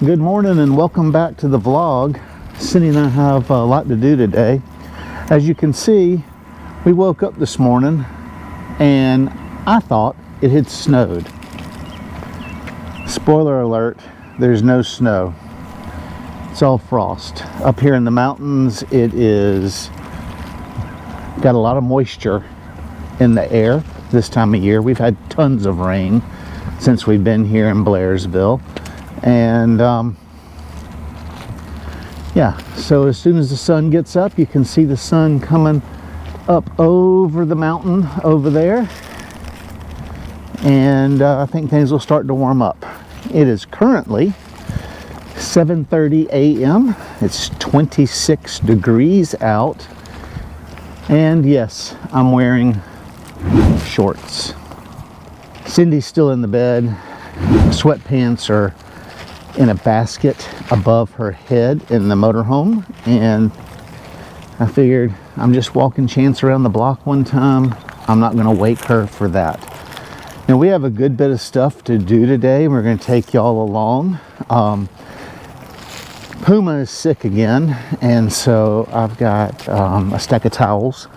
Good morning and welcome back to the vlog. Cindy and I have a lot to do today. As you can see, we woke up this morning and I thought it had snowed. Spoiler alert, there's no snow. It's all frost. Up here in the mountains, it is got a lot of moisture in the air this time of year. We've had tons of rain since we've been here in Blairsville. And yeah, so as soon as the sun gets up, you can see the sun coming up over the mountain over there. And I think things will start to warm up. It is currently 7:30 a.m. It's 26 degrees out. And yes, I'm wearing shorts. Cindy's still in the bed. Sweatpants are in a basket above her head in the motorhome, and I figured I'm just walking Chance around the block one time. I'm not going to wake her for that. Now we have a good bit of stuff to do today. We're going to take y'all along. Puma is sick again, and so I've got a stack of towels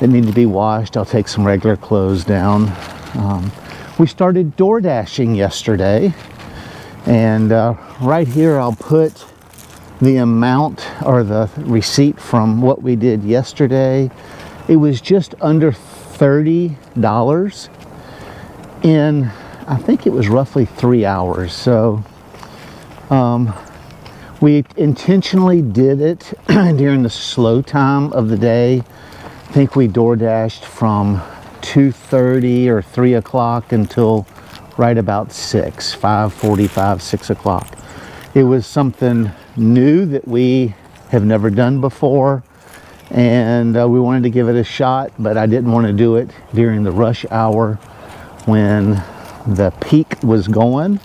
that need to be washed. I'll take some regular clothes down. We started DoorDashing yesterday. And right here I'll put the amount or the receipt from what we did yesterday. It was just under $30 in, I think it was roughly 3 hours. So we intentionally did it during the slow time of the day. I think we DoorDashed from 2:30 or 3 o'clock until right about 5:45, 6 o'clock. It was something new that we have never done before, and we wanted to give it a shot, but I didn't want to do it during the rush hour when the peak was going.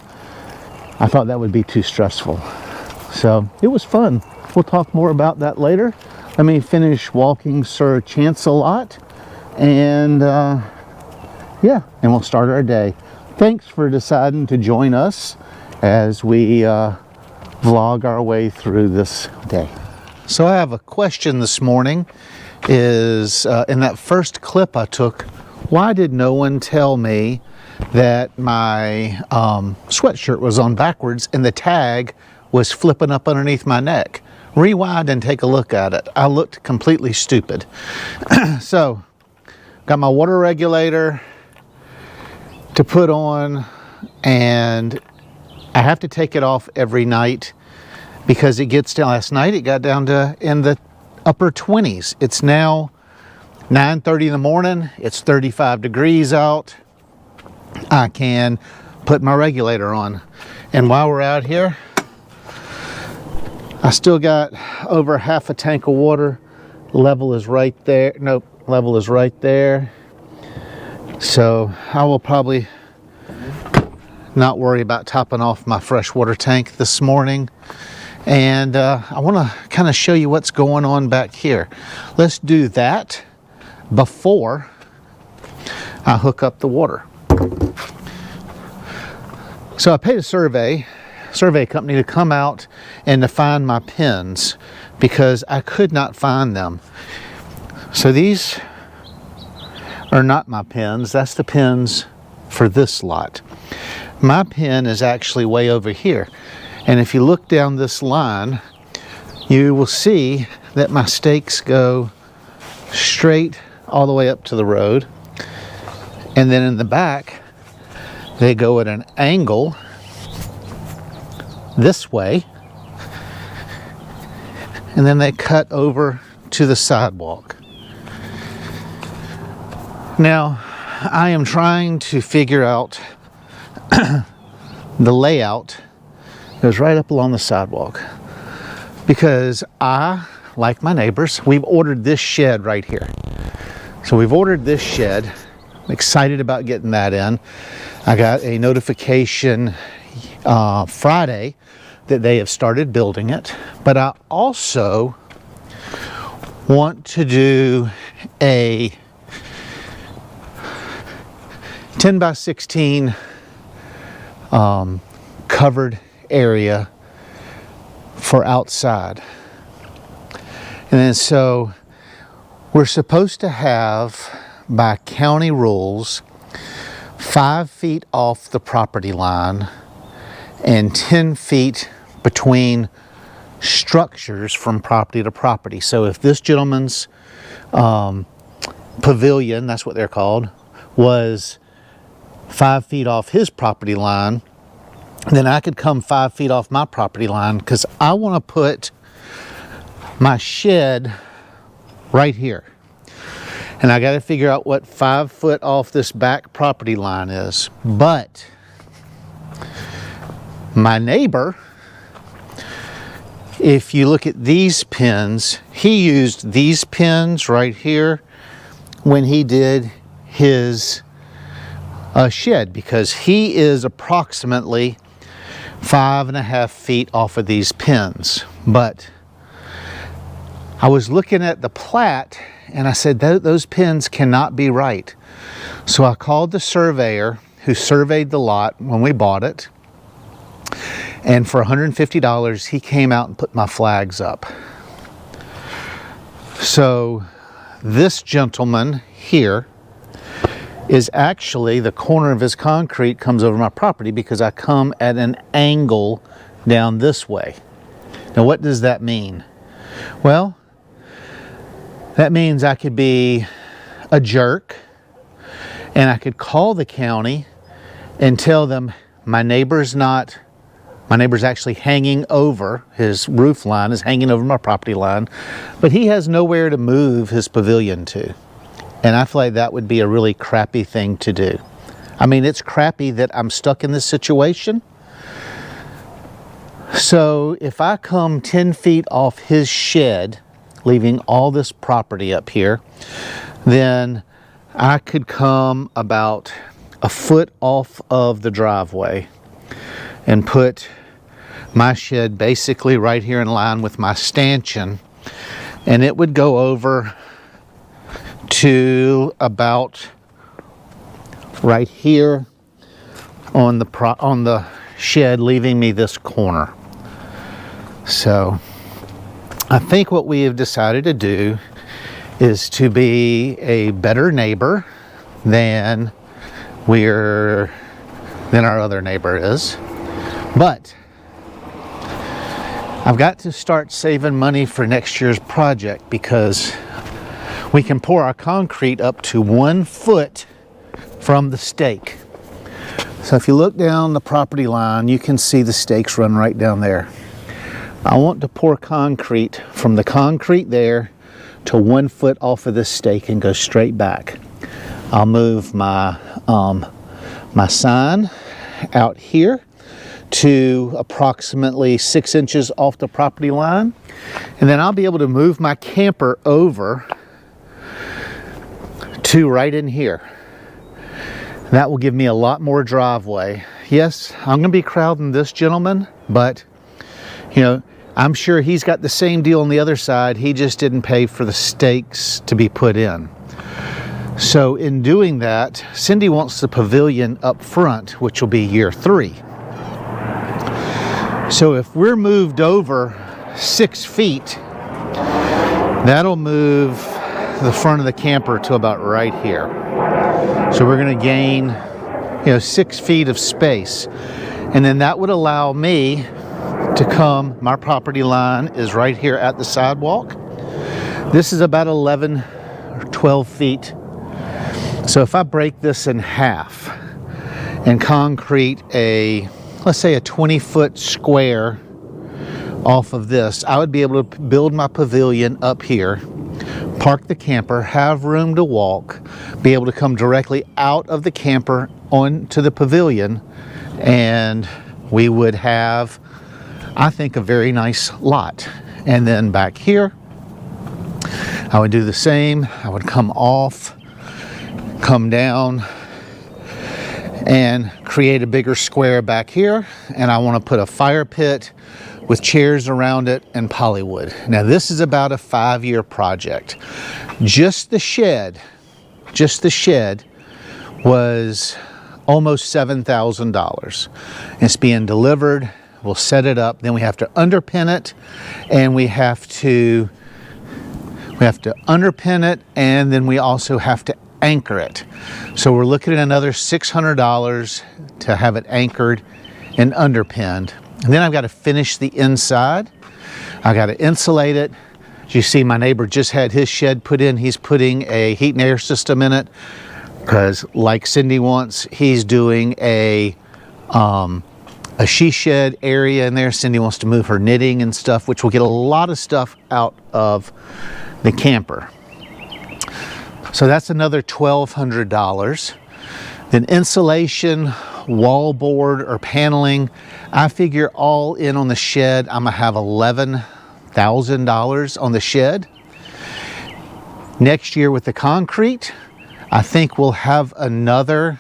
I thought that would be too stressful. So it was fun. We'll talk more about that later. Let me finish walking Sir Chance-a-Lot, and yeah, and we'll start our day. Thanks for deciding to join us as we vlog our way through this day. So I have a question this morning. Is in that first clip I took, why did no one tell me that my sweatshirt was on backwards and the tag was flipping up underneath my neck? Rewind and take a look at it. I looked completely stupid. So, got my water regulator to put on, and I have to take it off every night because it gets down. Last night it got down to in the upper 20s. It's now 9:30 in the morning. It's 35 degrees out. I can put my regulator on, and while we're out here, I still got over half a tank of water. Level is right there. Nope, level is right there. So I will probably not worry about topping off my freshwater tank this morning. And I want to kind of show you what's going on back here. Let's do that before I hook up the water. So I paid a survey company to come out and to find my pins because I could not find them. So these are not my pins. That's the pins for this lot. My pin is actually way over here. And if you look down this line, you will see that my stakes go straight all the way up to the road. And then in the back, they go at an angle this way. And then they cut over to the sidewalk. Now, I am trying to figure out the layout. Goes right up along the sidewalk because I, like my neighbors, we've ordered this shed right here. So we've ordered this shed. I'm excited about getting that in. I got a notification Friday that they have started building it, but I also want to do a 10 by 16 covered area for outside. And then so we're supposed to have, by county rules, 5 feet off the property line and 10 feet between structures from property to property. So if this gentleman's pavilion, that's what they're called, was 5 feet off his property line, then I could come 5 feet off my property line, because I want to put my shed right here. And I got to figure out what 5 foot off this back property line is. But my neighbor, if you look at these pins, he used these pins right here when he did his shed, because he is approximately 5.5 feet off of these pins. But I was looking at the plat and I said, those pins cannot be right. So I called the surveyor who surveyed the lot when we bought it, and for $150 he came out and put my flags up. So this gentleman here is actually, the corner of his concrete comes over my property because I come at an angle down this way. Now what does that mean? Well, that means I could be a jerk and I could call the county and tell them my neighbor's actually hanging over, his roof line is hanging over my property line, but he has nowhere to move his pavilion to. And I feel like that would be a really crappy thing to do. I mean, it's crappy that I'm stuck in this situation. So if I come 10 feet off his shed, leaving all this property up here, then I could come about a foot off of the driveway and put my shed basically right here in line with my stanchion, and it would go over to about right here on the shed, leaving me this corner. So I think what we have decided to do is to be a better neighbor than our other neighbor is. But I've got to start saving money for next year's project, because we can pour our concrete up to 1 foot from the stake. So if you look down the property line, you can see the stakes run right down there. I want to pour concrete from the concrete there to 1 foot off of this stake and go straight back. I'll move my my sign out here to approximately 6 inches off the property line, and then I'll be able to move my camper over to right in here. That will give me a lot more driveway. Yes, I'm going to be crowding this gentleman, but you know, I'm sure he's got the same deal on the other side. He just didn't pay for the stakes to be put in. So in doing that, Cindy wants the pavilion up front, which will be year 3. So if we're moved over 6 feet, that'll move the front of the camper to about right here. So we're going to gain, 6 feet of space. And then that would allow me to come, my property line is right here at the sidewalk. This is about 11 or 12 feet. So if I break this in half and concrete let's say a 20-foot square off of this, I would be able to build my pavilion up here, park the camper, have room to walk, be able to come directly out of the camper onto the pavilion, and we would have, I think, a very nice lot. And then back here, I would do the same. I would come off, come down, and create a bigger square back here. And I want to put a fire pit with chairs around it and polywood. Now this is about a 5-year project. Just the shed was almost $7,000. It's being delivered we'll set it up, then we have to underpin it, and we have to underpin it, and then we also have to anchor it. So we're looking at another $600 to have it anchored and underpinned. And then I've got to finish the inside. I got to insulate it. As you see, my neighbor just had his shed put in. He's putting a heat and air system in it because, like Cindy wants, he's doing a she shed area in there. Cindy wants to move her knitting and stuff, which will get a lot of stuff out of the camper. So that's another $1,200. Then insulation, wallboard, or paneling, I figure all in on the shed, I'm gonna have $11,000 on the shed. Next year with the concrete, I think we'll have another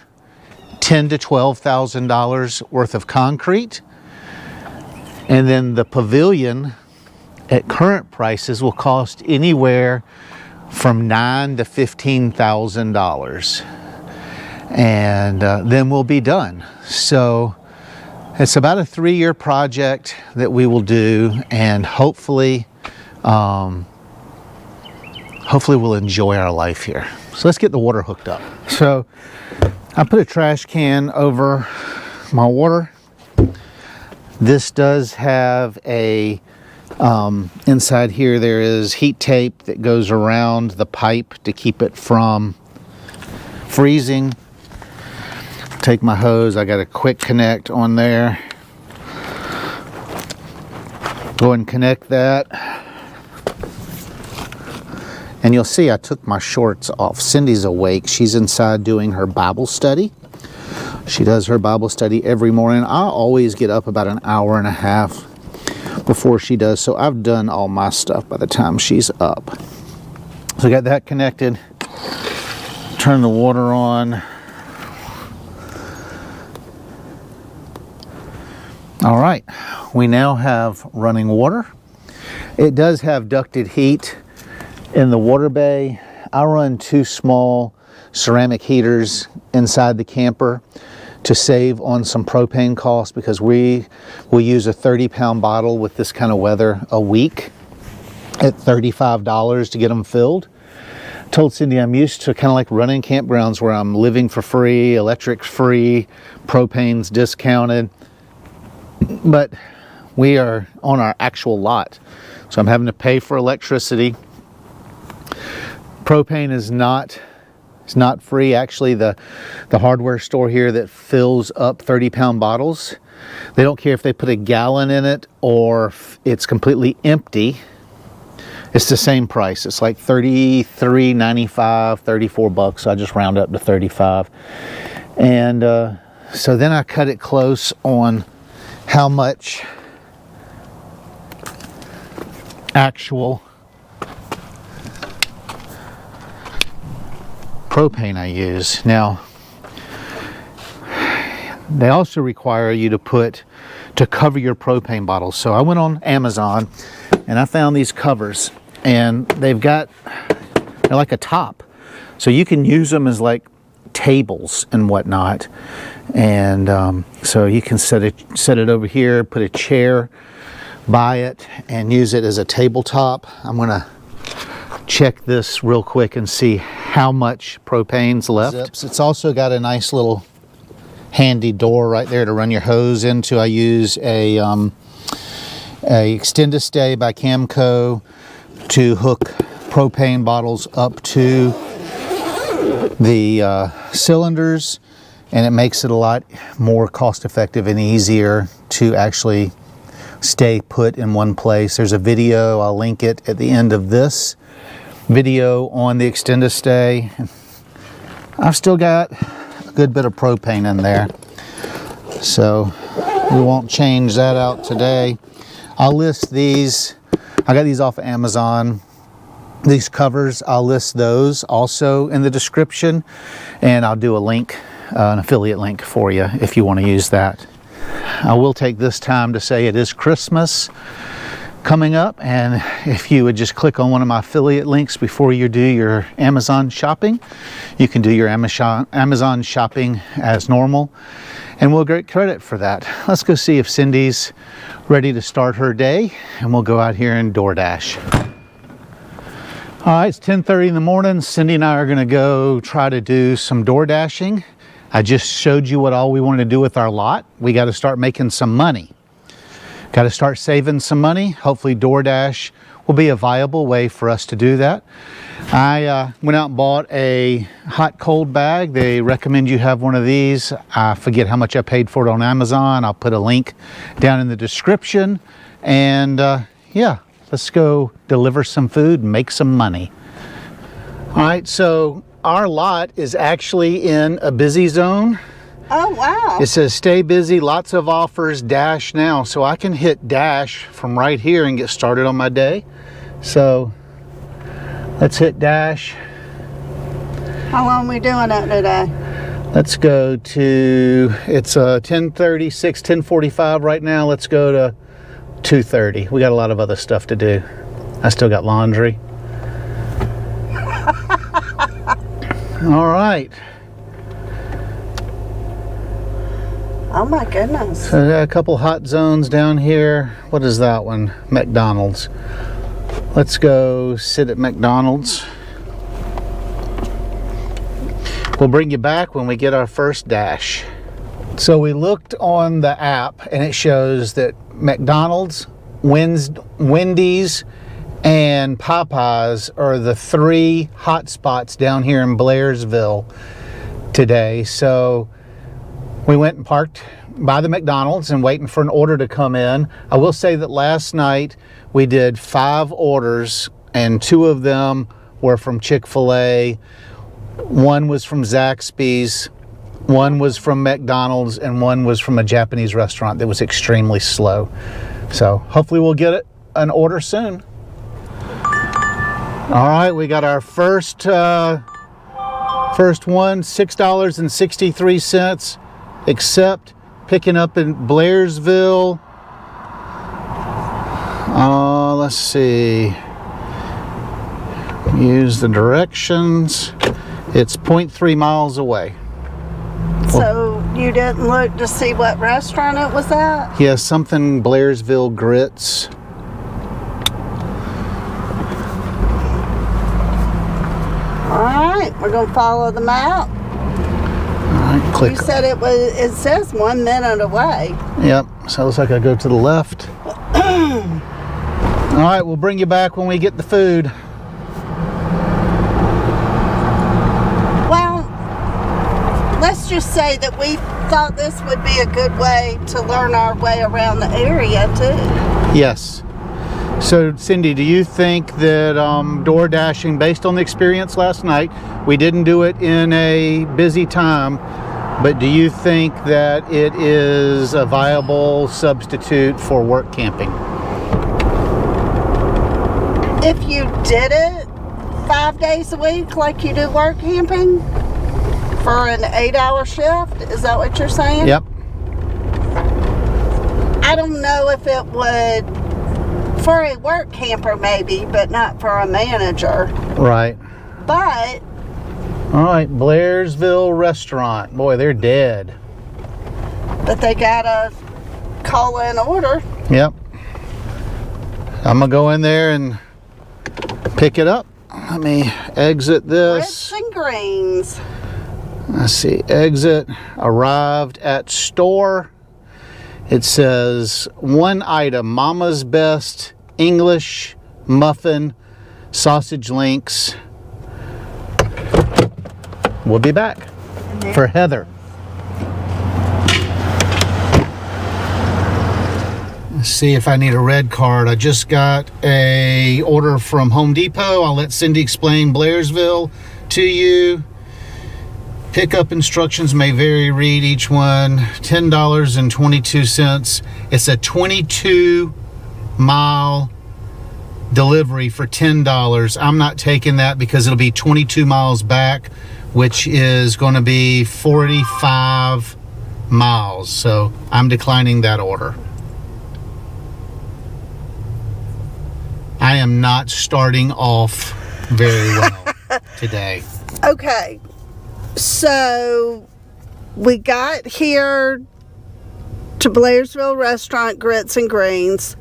$10,000 to $12,000 worth of concrete. And then the pavilion at current prices will cost anywhere from $9,000 to $15,000. And then we'll be done. So it's about a 3-year project that we will do, and hopefully we'll enjoy our life here. So let's get the water hooked up. So I put a trash can over my water. This does have a inside here there is heat tape that goes around the pipe to keep it from freezing. Take my hose, I got a quick connect on there. Go and connect that. And you'll see I took my shorts off. Cindy's awake. She's inside doing her Bible study. She does her Bible study every morning. I always get up about an hour and a half before she does, so I've done all my stuff by the time she's up. So I got that connected. Turn the water on. All right, we now have running water. It does have ducted heat in the water bay. I run 2 small ceramic heaters inside the camper to save on some propane costs, because we will use a 30-pound bottle with this kind of weather a week at $35 to get them filled. Told Cindy I'm used to kind of like running campgrounds where I'm living for free, electric free, propane's discounted. But we are on our actual lot, so I'm having to pay for electricity. Propane is not free. Actually, the hardware store here that fills up 30-pound bottles, they don't care if they put a gallon in it or if it's completely empty. It's the same price. It's like $33.95, $34. So I just round up to 35. And so then I cut it close on how much actual propane I use. Now, they also require you to cover your propane bottles. So I went on Amazon and I found these covers, and they're like a top. So you can use them as like tables and whatnot. And so you can set it over here, put a chair by it, and use it as a tabletop. I'm gonna check this real quick and see how much propane's left. It's also got a nice little handy door right there to run your hose into. I use a Extend-A-Stay by Camco to hook propane bottles up to the cylinders, and it makes it a lot more cost effective and easier to actually stay put in one place. There's a video, I'll link it at the end of this video on the Extend-A-Stay. I've still got a good bit of propane in there, so we won't change that out today. I'll list these. I got these off of Amazon. These covers, I'll list those also in the description, and I'll do a link, an affiliate link for you if you want to use that. I will take this time to say it is Christmas coming up, and if you would just click on one of my affiliate links before you do your Amazon shopping, you can do your Amazon shopping as normal. and we'll get credit for that. Let's go see if Cindy's ready to start her day, and we'll go out here and DoorDash. All right, it's 10:30 in the morning. Cindy and I are gonna go try to do some DoorDashing. I just showed you what all we wanted to do with our lot. We got to start making some money. Got to start saving some money. Hopefully DoorDash will be a viable way for us to do that. I went out and bought a hot cold bag. They recommend you have one of these. I forget how much I paid for it on Amazon. I'll put a link down in the description. And yeah, let's go deliver some food and make some money. All right, so our lot is actually in a busy zone. Oh, wow. It says stay busy, lots of offers, dash now. So I can hit dash from right here and get started on my day. So let's hit dash. How long are we doing it today? Let's go to, it's 10:36, 10:45 right now. Let's go to 2:30. We got a lot of other stuff to do. I still got laundry. All right. Oh my goodness. So I got a couple hot zones down here. What is that one? McDonald's. Let's go sit at McDonald's. We'll bring you back when we get our first dash. So we looked on the app and it shows that McDonald's, Wendy's, and Popeyes are the 3 hot spots down here in Blairsville today. So we went and parked by the McDonald's and waiting for an order to come in. I will say that last night we did 5 orders and 2 of them were from Chick-fil-A. 1 was from Zaxby's, 1 was from McDonald's, and 1 was from a Japanese restaurant that was extremely slow. So hopefully we'll get an order soon. All right, we got our first one, $6.63. Except picking up in Blairsville. Let's see. Use the directions. It's 0.3 miles away. So you didn't look to see what restaurant it was at? Yeah, something Blairsville Grits. All right, we're gonna follow the map. Click. You said it says 1 minute away. Yep, so it looks like I go to the left. All right, we'll bring you back when we get the food. Well, let's just say that we thought this would be a good way to learn our way around the area too. Yes. So Cindy, do you think that DoorDashing, based on the experience last night, we didn't do it in a busy time, but do you think that it is a viable substitute for work camping? If you did it 5 days a week like you do work camping for an 8-hour shift, is that what you're saying? Yep. I don't know if it would, for a work camper maybe, but not for a manager. Right. But all right, Blairsville Restaurant. Boy, they're dead. But they gotta call in order. Yep. I'm gonna go in there and pick it up. Let me exit this. Grits and greens. Let's see, exit, arrived at store. It says 1 item, Mama's Best English muffin, sausage links. We'll be back for Heather. Let's see if I need a red card. I just got a order from Home Depot. I'll let Cindy explain Blairsville to you. Pickup instructions may vary. Read each one. $10.22. It's a 22-mile delivery for $10. I'm not taking that because it'll be 22 miles back, which is going to be 45 miles. So I'm declining that order. I am not starting off very well today. Okay. So we got here to Blairsville Restaurant, Grits and Greens.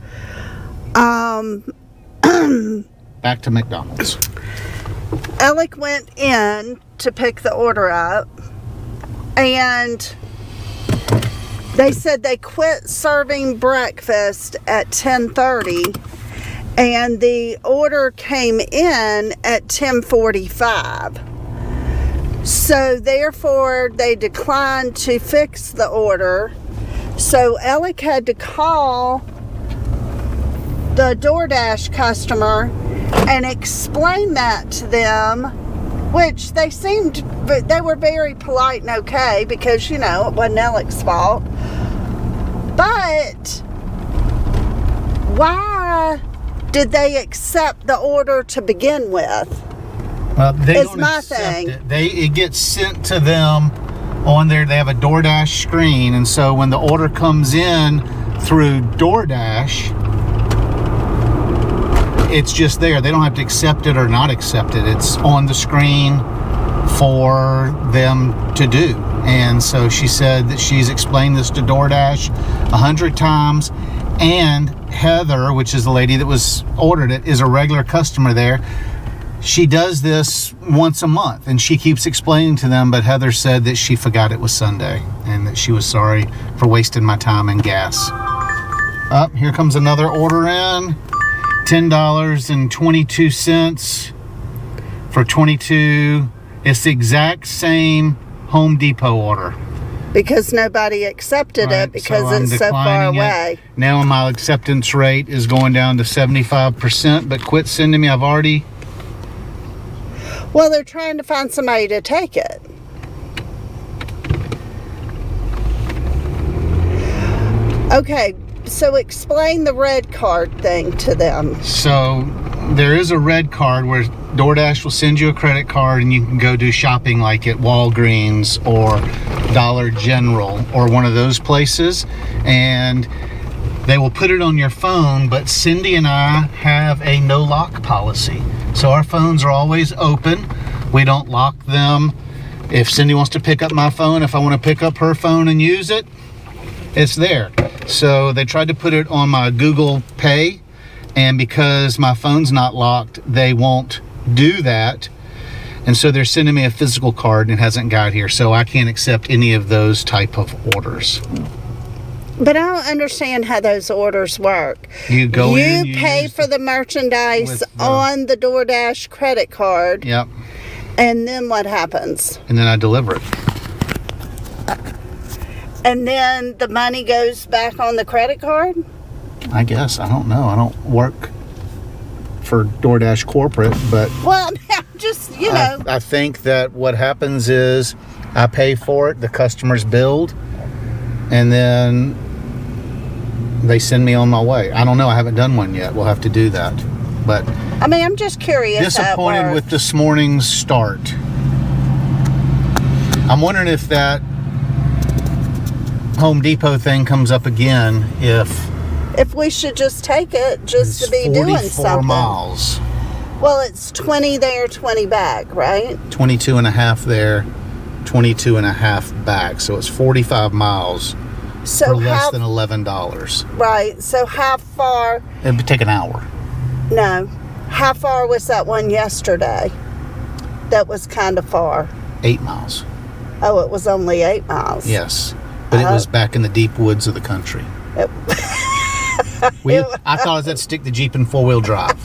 Back to McDonald's. Alec went in to pick the order up, and they said they quit serving breakfast at 10:30, and the order came in at 10:45. So therefore, they declined to fix the order. So Alec had to call the DoorDash customer and explain that to them, which they were very polite and okay, because, you know, it wasn't Alec's fault. But why did they accept the order to begin with? Well, they It's don't my accept thing. it gets sent to them on there. They have a DoorDash screen, and so when the order comes in through DoorDash, it's just there. They don't have to accept it or not accept it. It's on the screen for them to do. And so she said that she's explained this to DoorDash 100 times, and Heather, which is the lady that was ordered it, is a regular customer there. She does this once a month, and she keeps explaining to them, but Heather said that she forgot it was Sunday and that she was sorry for wasting my time and gas. Up, here comes another order in. $10.22 for 22. It's the exact same Home Depot order. Because nobody accepted it because so it's so far declining it. away. Now my acceptance rate is going down to 75%, but quit sending me. I've already... Well, they're trying to find somebody to take it. Okay, so explain the red card thing to them. So there is a red card where DoorDash will send you a credit card, and you can go do shopping like at Walgreens or Dollar General or one of those places, and they will put it on your phone. But Cindy and I have a no lock policy, so our phones are always open. We don't lock them. If Cindy wants to pick up my phone, if I want to pick up her phone and use it, it's there. So they tried to put it on my Google Pay, and because my phone's not locked, they won't do that. And so they're sending me a physical card, and it hasn't got here, so I can't accept any of those type of orders. But I don't understand how those orders work. You go in, you pay for the merchandise on the DoorDash credit card. Yep. And then what happens? And then I deliver it. And then the money goes back on the credit card? I guess. I don't know. I don't work for DoorDash corporate, but... Well, just, you know. I think that what happens is I pay for it, the customer's billed, and then they send me on my way. I don't know. I haven't done one yet. We'll have to do that. But I mean, I'm just curious. Disappointed with this morning's start. I'm wondering if that Home Depot thing comes up again, if we should just take it just to be doing something. 44 miles. Well, it's 20 there, 20 back, right? 22 and a half there, 22 and a half back. So it's 45 miles for less than $11. Right. So how far? It would take an hour. No. How far was that one yesterday? That was kind of far. 8 miles. Oh, it was only 8 miles. Yes. But it was back in the deep woods of the country. I thought I was at stick the Jeep in four-wheel drive.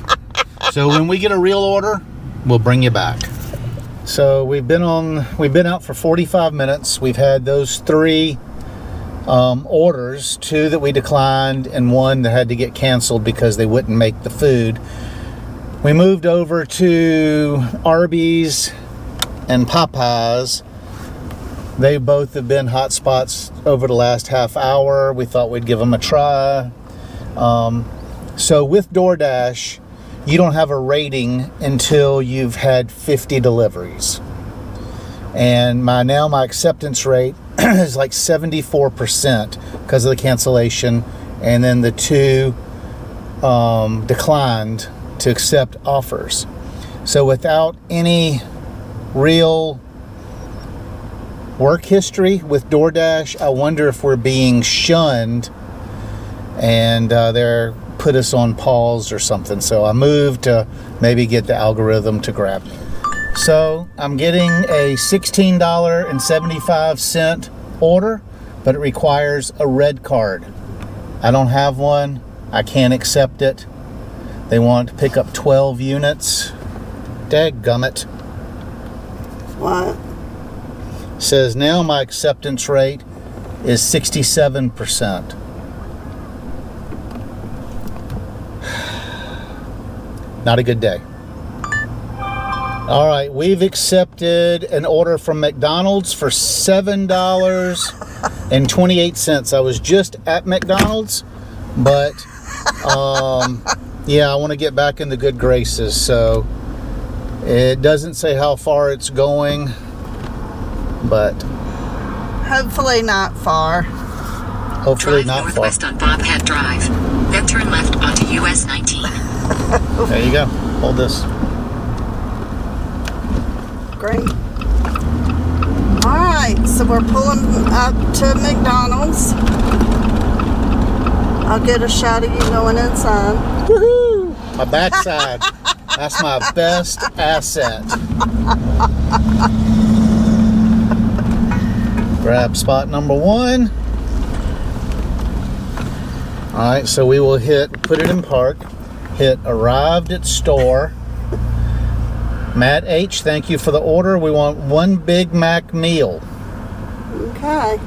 So when we get a real order, we'll bring you back. So we've been out for 45 minutes. We've had those 3 orders, 2 that we declined and 1 that had to get canceled because they wouldn't make the food. We moved over to Arby's and Popeyes. They both have been hotspots over the last half hour. We thought we'd give them a try. So with DoorDash, you don't have a rating until you've had 50 deliveries. And my acceptance rate is like 74% because of the cancellation. And then the 2 declined to accept offers. So without any real work history with DoorDash. I wonder if we're being shunned and they're put us on pause or something. So I moved to maybe get the algorithm to grab me. So I'm getting a $16.75 order, but it requires a red card. I don't have one. I can't accept it. They want to pick up 12 units. Dadgummit. What? Says now my acceptance rate is 67%. Not a good day. All right, we've accepted an order from McDonald's for $7.28. I was just at McDonald's, but yeah, I want to get back in the good graces. So it doesn't say how far it's going, but hopefully not far. Hopefully Drive not far. northwest on Bobcat Drive, then turn left onto US 19. There you go. Hold this. Great. Alright, so we're pulling up to McDonald's. I'll get a shot of you going inside. Woohoo! My backside. That's my best asset. Grab spot number 1. Alright, so we will put it in park, hit arrived at store. Matt H, thank you for the order. We want 1 Big Mac meal. Okay.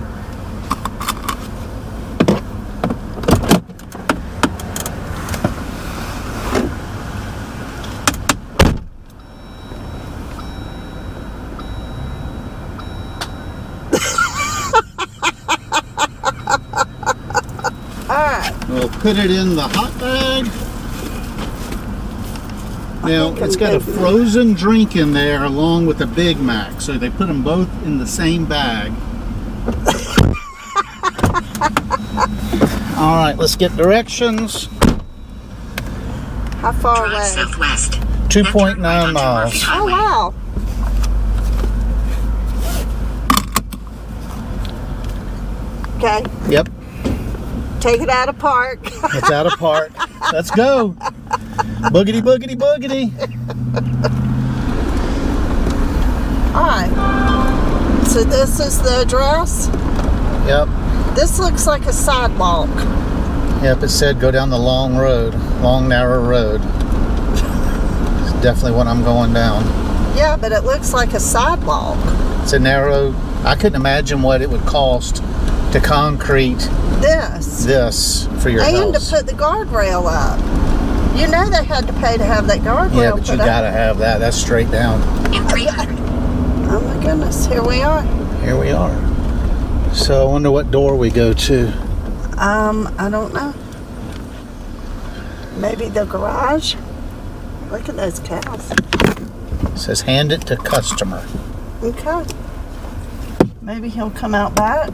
Alright. We'll put it in the hot bag. Now, it's got a frozen drink in there along with a Big Mac. So they put them both in the same bag. All right, let's get directions. How far Drive away? southwest. 2.9 miles. Oh, wow. Okay. Yep, Take it out of park. it's out of park. Let's go. Boogity, boogity, boogity. Alright. So this is the address. Yep, This looks like a sidewalk. yep, it said go down the long road, long, narrow road. It's definitely what I'm going down. Yeah, but it looks like a sidewalk. It's a narrow, I couldn't imagine what it would cost to concrete this for your And house. to put the guardrail up. You know they had to pay to have that guardrail Yeah, but you put up. gotta have that. That's straight down. In 300. Oh my goodness, here we are. Here we are. So I wonder what door we go to. I don't know. Maybe the garage? Look at those cows. It says hand it to customer. Okay. Maybe he'll come out back.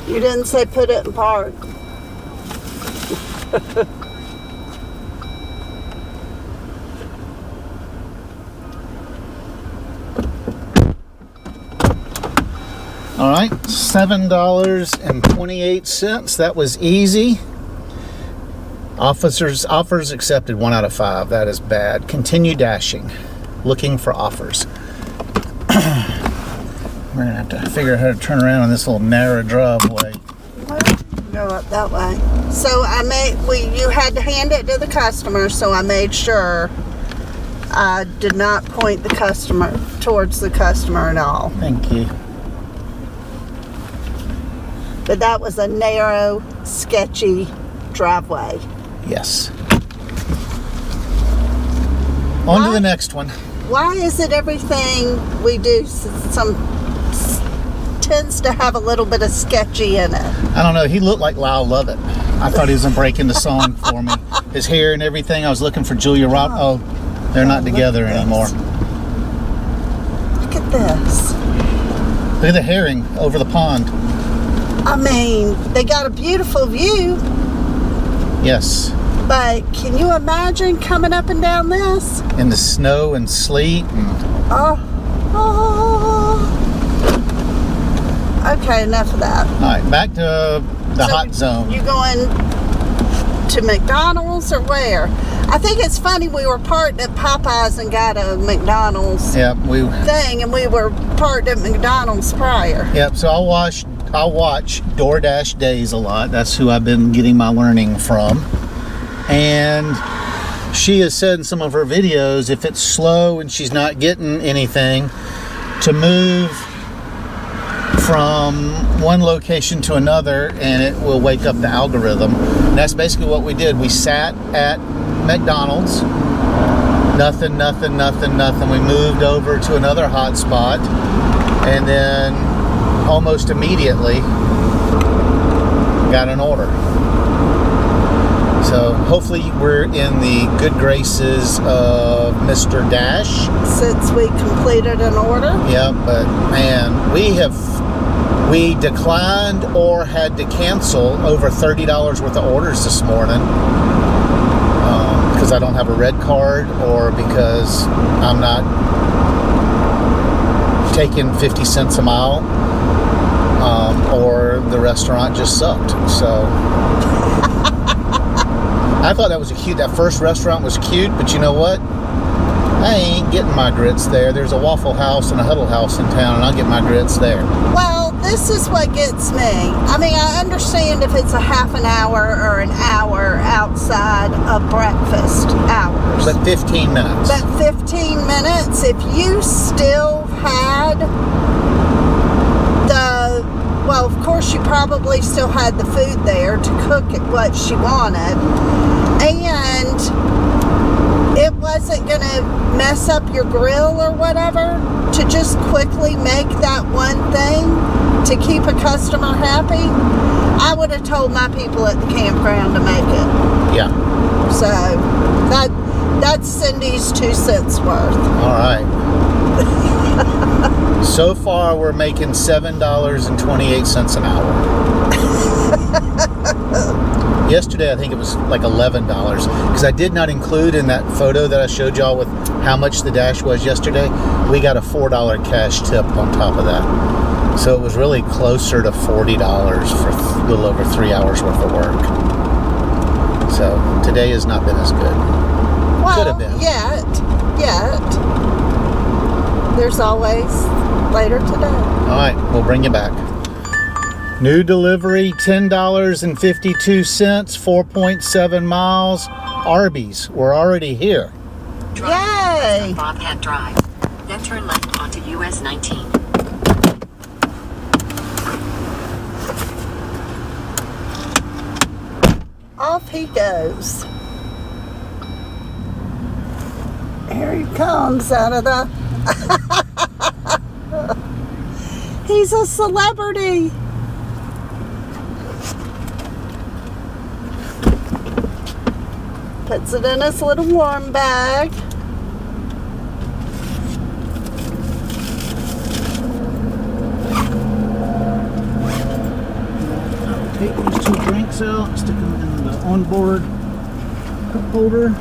You didn't say put it in park. All right, $7.28. That was easy. Offers accepted 1 out of 5. That is bad. Continue dashing. Looking for offers. We're gonna have to figure out how to turn around on this little narrow driveway. Well, go up that way. So you had to hand it to the customer, so I made sure I did not point the customer towards the customer at all. Thank you. But that was a narrow, sketchy driveway. Yes. On to the next one. Why is it everything we do tends to have a little bit of sketchy in it? I don't know. He looked like Lyle Lovett. I thought he was gonna break into song for me. His hair and everything. I was looking for Julia Roberts. Oh, they're not together anymore. Look at this. Look at the herring over the pond. I mean, they got a beautiful view. Yes. But can you imagine coming up and down this? In the snow and sleet. Oh. Okay, enough of that. All right, back to the So hot zone. You going to McDonald's or where? I think it's funny, we were parked at Popeyes and got a McDonald's Yep, thing, and we were parked at McDonald's prior. Yep. So I'll watch DoorDash Days a lot. That's who I've been getting my learning from. And she has said in some of her videos, if it's slow and she's not getting anything, to move from one location to another, and it will wake up the algorithm. And that's basically what we did. We sat at McDonald's, nothing. We moved over to another hotspot, and then almost immediately got an order. So hopefully we're in the good graces of Mr. Dash. Since we completed an order. Yeah, but man, we declined or had to cancel over $30 worth of orders this morning because I don't have a red card, or because I'm not taking 50 cents a mile, or the restaurant just sucked. So I thought that first restaurant was cute, but you know what? I ain't getting my grits there. There's a Waffle House and a Huddle House in town, and I'll get my grits there. Well, this is what gets me. I mean, I understand if it's a half an hour or an hour outside of breakfast hours. But 15 minutes. But 15 minutes, if you still had well, of course you probably still had the food there to cook it what she wanted, and it wasn't going to mess up your grill or whatever, to just quickly make that one thing to keep a customer happy, I would have told my people at the campground to make it. Yeah. So that's Cindy's 2 cents worth. All right. So far, we're making $7.28 an hour. Yesterday, I think it was like $11, because I did not include in that photo that I showed y'all with how much the Dash was yesterday. We got a $4 cash tip on top of that. So it was really closer to $40 for a little over 3 hours worth of work. So today has not been as good. Well, could have been. Yet. There's always later today. All right, we'll bring you back. New delivery, $10.52, 4.7 miles. Arby's, we're already here. Yay! On Bobcat Drive. Then turn left onto US 19. Off he goes. Here he comes out of the... He's a celebrity. Puts it in his little warm bag. Take these 2 drinks out, stick them in the onboard cup holder.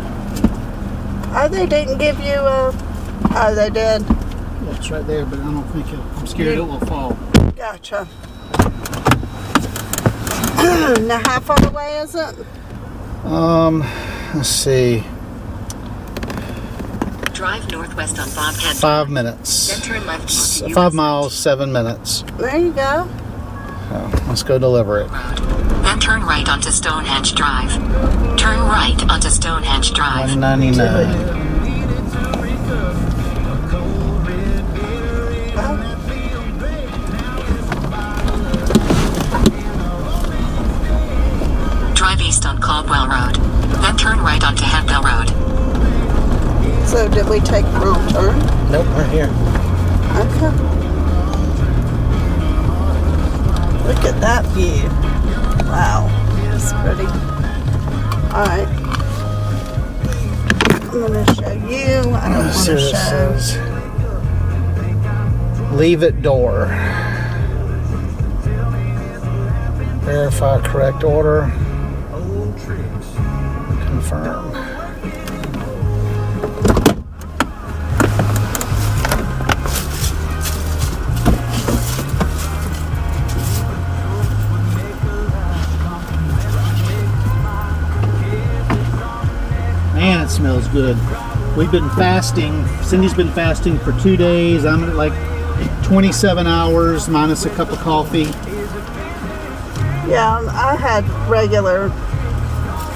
Oh, they didn't give you a... Oh, they did. Yeah, it's right there, but I don't think I'm scared it will fall. Gotcha. Now, how far away is it? Let's see. Drive northwest on Bobcat. 5 minutes. Then turn left onto US 5 miles, 7 minutes. There you go. So let's go deliver it. Road. Then turn right onto Stonehenge Drive. Turn right onto Stonehenge Drive. $1.99. Drive east on Caldwell Road. Then turn right onto Hemphill Road. So, did we take the wrong turn? Nope, we're here. Okay. Look at that view. Wow. It's pretty. Alright. I'm going to show you. I don't want to show. Leave it door. Verify correct order. smells good. We've been fasting. Cindy's been fasting for 2 days. I'm at like 27 hours minus a cup of coffee. Yeah, I had regular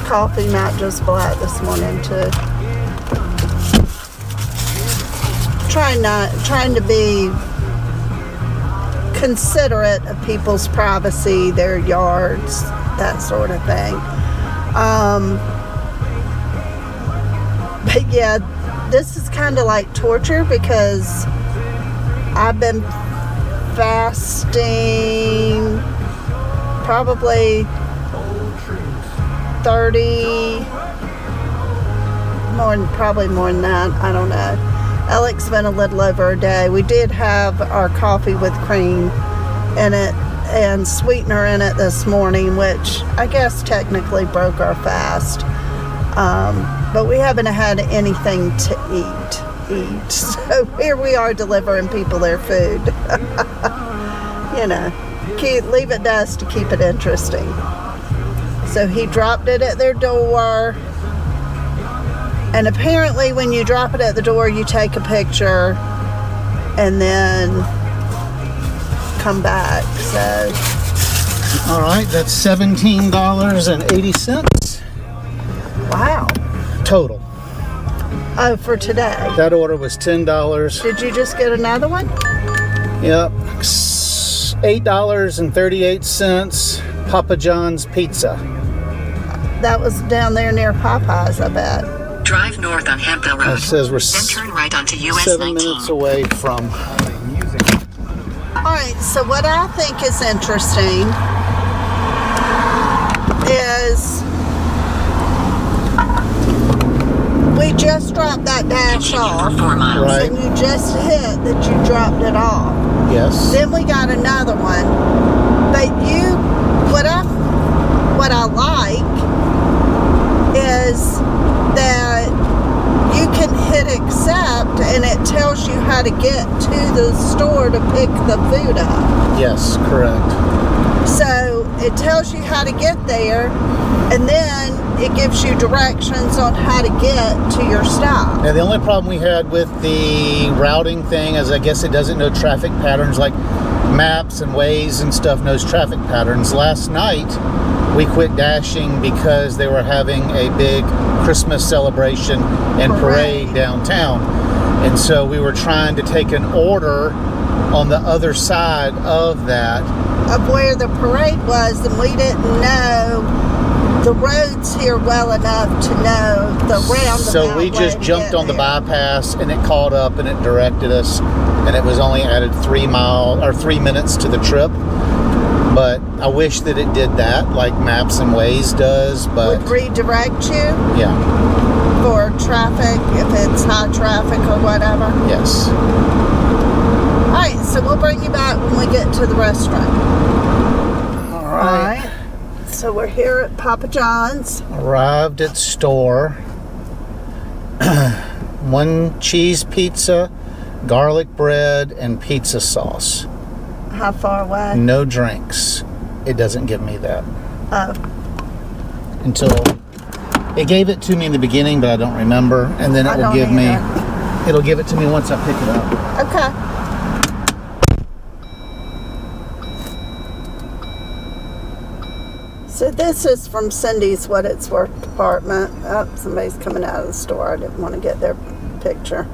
coffee, not just black, this morning too. Trying to be considerate of people's privacy, their yards, that sort of thing. But yeah, this is kind of like torture because I've been fasting probably 30, probably more than that, I don't know. Alex been a little over a day. We did have our coffee with cream in it and sweetener in it this morning, which I guess technically broke our fast. But we haven't had anything to eat. So here we are delivering people their food. You know, leave it to us to keep it interesting. So he dropped it at their door. And apparently when you drop it at the door, you take a picture and then come back. So, all right, that's $17.80. Wow. Total. Oh, for today. That order was $10. Did you just get another one? Yep. $8.38. Papa John's Pizza. That was down there near Popeyes, I bet. Drive north on Hemphill Road. It says we're then turn right onto US 7 19. minutes away from. Alright, so what I think is interesting is we just dropped that dash Continue off. for 4 miles. Right. And you just hit that you dropped it off. Yes. Then we got another one. But what I like is that you can hit accept and it tells you how to get to the store to pick the food up. Yes, correct. So it tells you how to get there and then it gives you directions on how to get to your stop. Now, the only problem we had with the routing thing is I guess it doesn't know traffic patterns, like maps and Waze and stuff knows traffic patterns. Last night, we quit dashing because they were having a big Christmas celebration and parade downtown. And so we were trying to take an order on the other side of that. Of where the parade was, and we didn't know the roads here well enough to know the roundabout. So we just jumped on the bypass and it caught up and it directed us, and it was only added 3 minutes to the trip. But I wish that it did that like Maps and Waze does. But would redirect you yeah, for traffic if it's high traffic or whatever. yes. Alright, so we'll bring you back when we get to the restaurant. All right. Alright. So we're here at Papa John's. Arrived at store. 1 cheese pizza, garlic bread, and pizza sauce. How far away? No drinks. It doesn't give me that Oh, until it gave it to me in the beginning, but I don't remember. And then I it will don't give me. either. It'll give it to me once I pick it up. okay. So this is from Cindy's What It's Worth department. Oh, somebody's coming out of the store. I didn't want to get their picture.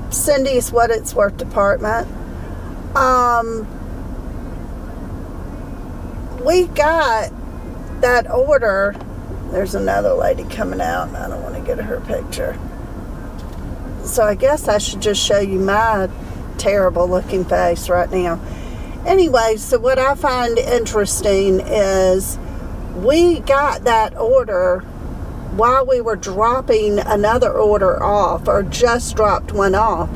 Cindy's What It's Worth department. We got that order. There's another lady coming out and I don't want to get her picture. So I guess I should just show you my terrible looking face right now. Anyway, so what I find interesting is we got that order while we were dropping another order off, or just dropped one off.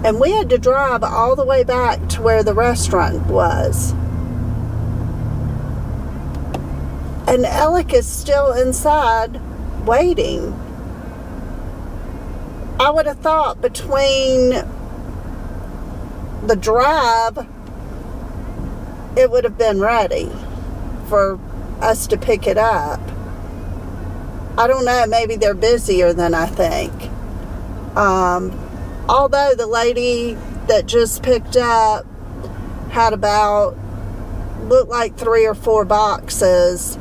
And we had to drive all the way back to where the restaurant was. And Alec is still inside waiting. I would have thought between the drive, it would have been ready for us to pick it up. I don't know, maybe they're busier than I think. Although the lady that just picked up had looked like 3 or 4 boxes,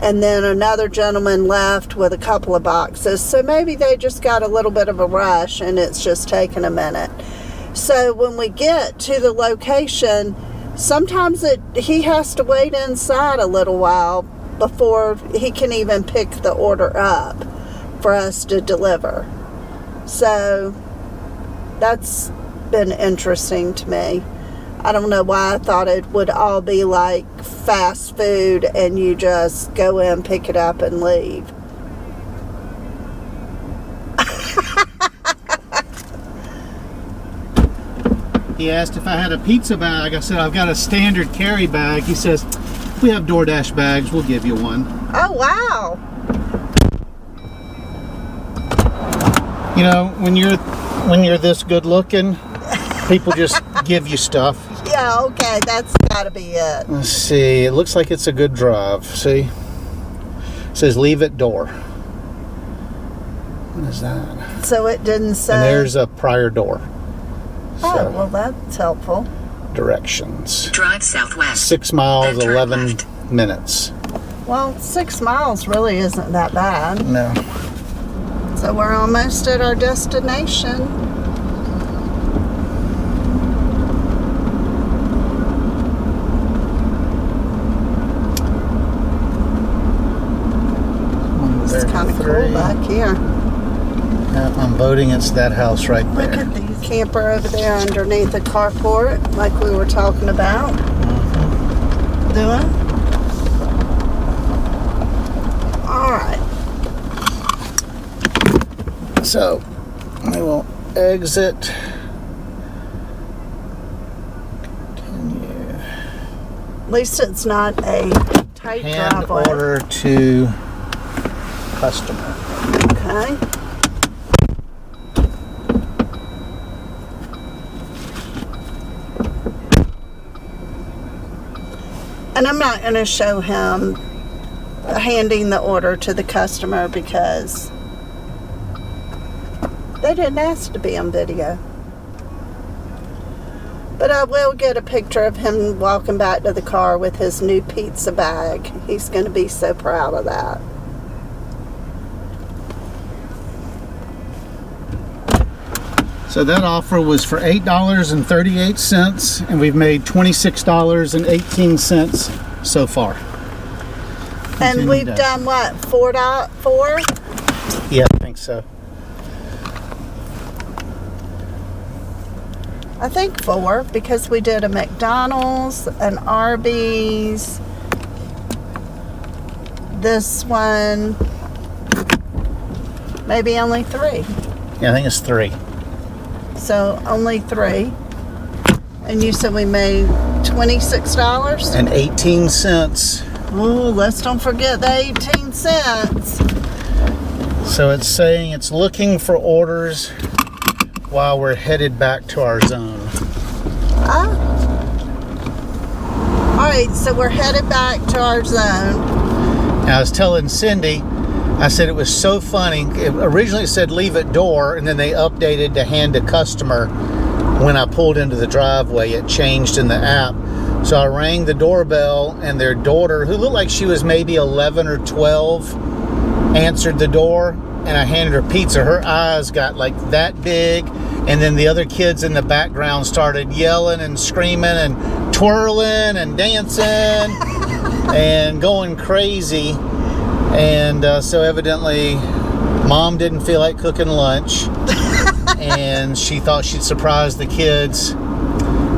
and then another gentleman left with a couple of boxes. So maybe they just got a little bit of a rush and it's just taking a minute. So when we get to the location, sometimes he has to wait inside a little while before he can even pick the order up for us to deliver. So that's been interesting to me. I don't know why I thought it would all be like fast food and you just go in, pick it up, and leave. He asked if I had a pizza bag. I said, I've got a standard carry bag. He says, we have DoorDash bags. We'll give you one. Oh, wow. You know, when you're this good looking, people just give you stuff. Yeah, okay, that's gotta be it. Let's see. It looks like it's a good drive. See? It says leave at door. What is that? So it didn't say. And there's a prior door. Oh, So, well, that's helpful. directions. Drive southwest. 6 miles, Then turn 11 left. minutes. Well, 6 miles really isn't that bad. No. So we're almost at our destination. It's kind of cool back here. Yeah, I'm voting it's that house right Look there. at the camper over there underneath the carport, like we were talking about. Doing. All right. So, we will exit. Continue. At least it's not a tight Hand driveway. order to customer. Okay. And I'm not going to show him handing the order to the customer because they didn't ask to be on video. But I will get a picture of him walking back to the car with his new pizza bag. He's going to be so proud of that. So that offer was for $8.38, and we've made $26.18 so far. And Continue we've down. done what, 4.4? Yeah, I think so. I think 4, because we did a McDonald's, an Arby's, this one, maybe only 3. Yeah, I think it's 3. So only 3. And you said we made $26? And 18 cents. Oh, let's don't forget the 18 cents. So it's saying it's looking for orders while we're headed back to our zone. All right, so we're headed back to our zone. Now, I was telling Cindy, I said it was so funny. Originally it said leave at door, and then they updated to hand to customer. When I pulled into the driveway, it changed in the app. So I rang the doorbell, and their daughter, who looked like she was maybe 11 or 12, answered the door, and I handed her pizza. Her eyes got like that big, and then the other kids in the background started yelling and screaming and twirling and dancing and going crazy. And so evidently Mom didn't feel like cooking lunch, and she thought she'd surprise the kids.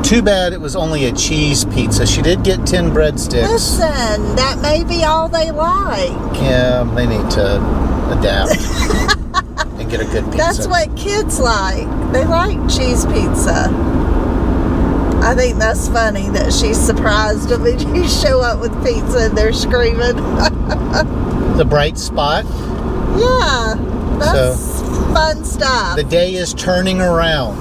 Too bad it was only a cheese pizza. She did get 10 breadsticks. Listen, that may be all they like. Yeah, they need to adapt and get a good pizza. That's what kids like. They like cheese pizza. I think that's funny that she's surprised when you show up with pizza and they're screaming. The bright spot. Yeah, that's fun stuff. The day is turning around.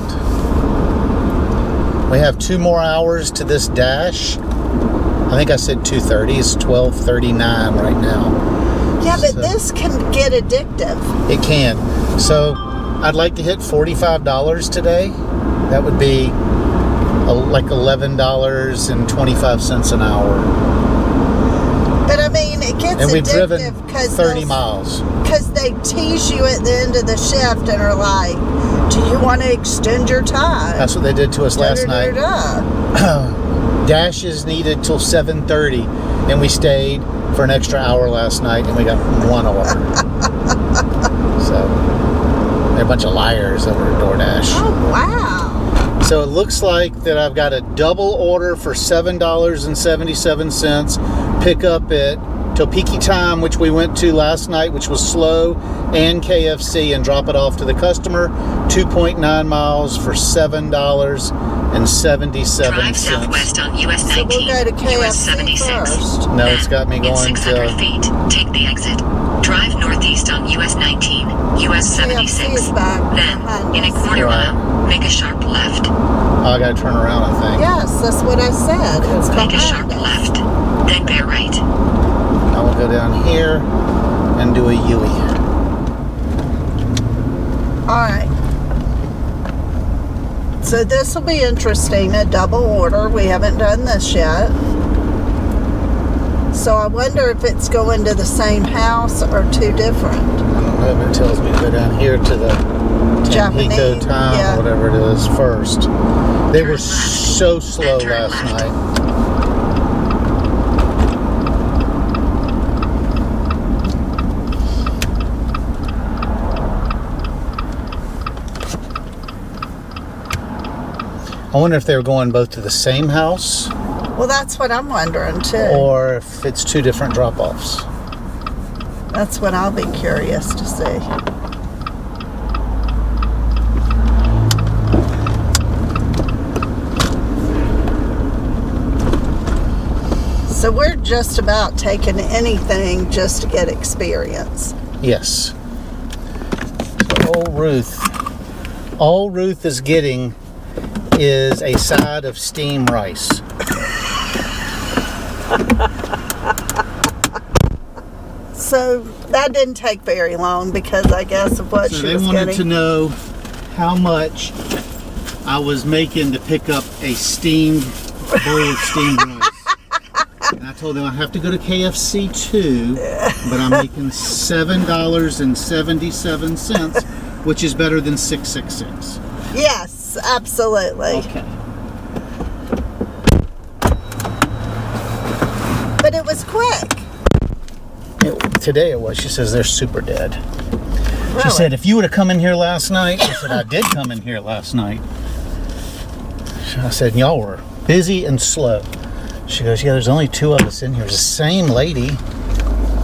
We have 2 more hours to this dash. I think I said 2:30. It's 12:39 right now. Yeah, but So- this can get addictive. It can. So I'd like to hit $45 today. That would be like $11.25 an hour. But I mean, it gets And we've driven addictive because 30 miles. Because they tease you at the end of the shift and are like, "Do you want to extend your time?" That's what they did to us last night. Da-da-da-da. Dash is needed till 7:30, and we stayed for an extra hour last night, and we got one order. So they're a bunch of liars over at DoorDash. Oh, wow. So it looks like that I've got a double order for $7.77. Pick up at Topeki Time, which we went to last night, which was slow, and KFC, and drop it off to the customer. 2.9 miles for $7.77. Drive southwest on US So 19, we'll go to US KFC 76. first. No, it's got me In going 600 to... feet, take the exit. Drive northeast on US 19, US KFC 76. is back Then, behind in a us. quarter Right. mile, make a sharp left. Oh, I gotta turn around, I think. Yes, that's what I said. It's Make a behind sharp us. left. Then bear right. I will go down here and do a U-E. All right. So this will be interesting, a double order. We haven't done this yet. So I wonder if it's going to the same house or two different. I don't know, but it tells me to go down here to the Tampico Japanese, Time, yeah. whatever it is, first. They were Turn left. so slow Then turn last left. night. I wonder if they were going both to the same house Well, that's what I'm wondering too. or if it's two different drop-offs. That's what I'll be curious to see. So we're just about taking anything just to get experience. Yes. So all Ruth is getting is a side of steamed rice. So that didn't take very long because I guess of what So she they was wanted getting. to know how much I was making to pick up a steamed bowl of steamed rice. And I told them I have to go to KFC too, but I'm making $7.77, which is better than $6.66. Yes, absolutely. Okay. But it was quick. Today it was. She says they're super dead. Really. She said, if you would have come in here last night, I said, I did come in here last night. I said, y'all were busy and slow. She goes, yeah, there's only two of us in here. It's the same lady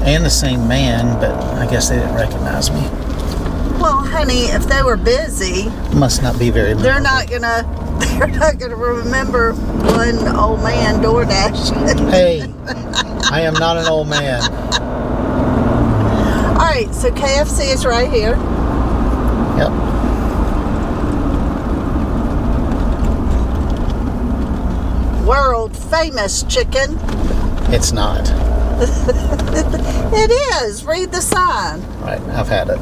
and the same man, but I guess they didn't recognize me. Well, honey, if they were busy, Must not be very they're memorable. not gonna remember one old man DoorDash. Hey, I am not an old man. All right, so KFC is right here. Yep. World famous chicken. It's not. It is. Read the sign. Right, I've had it.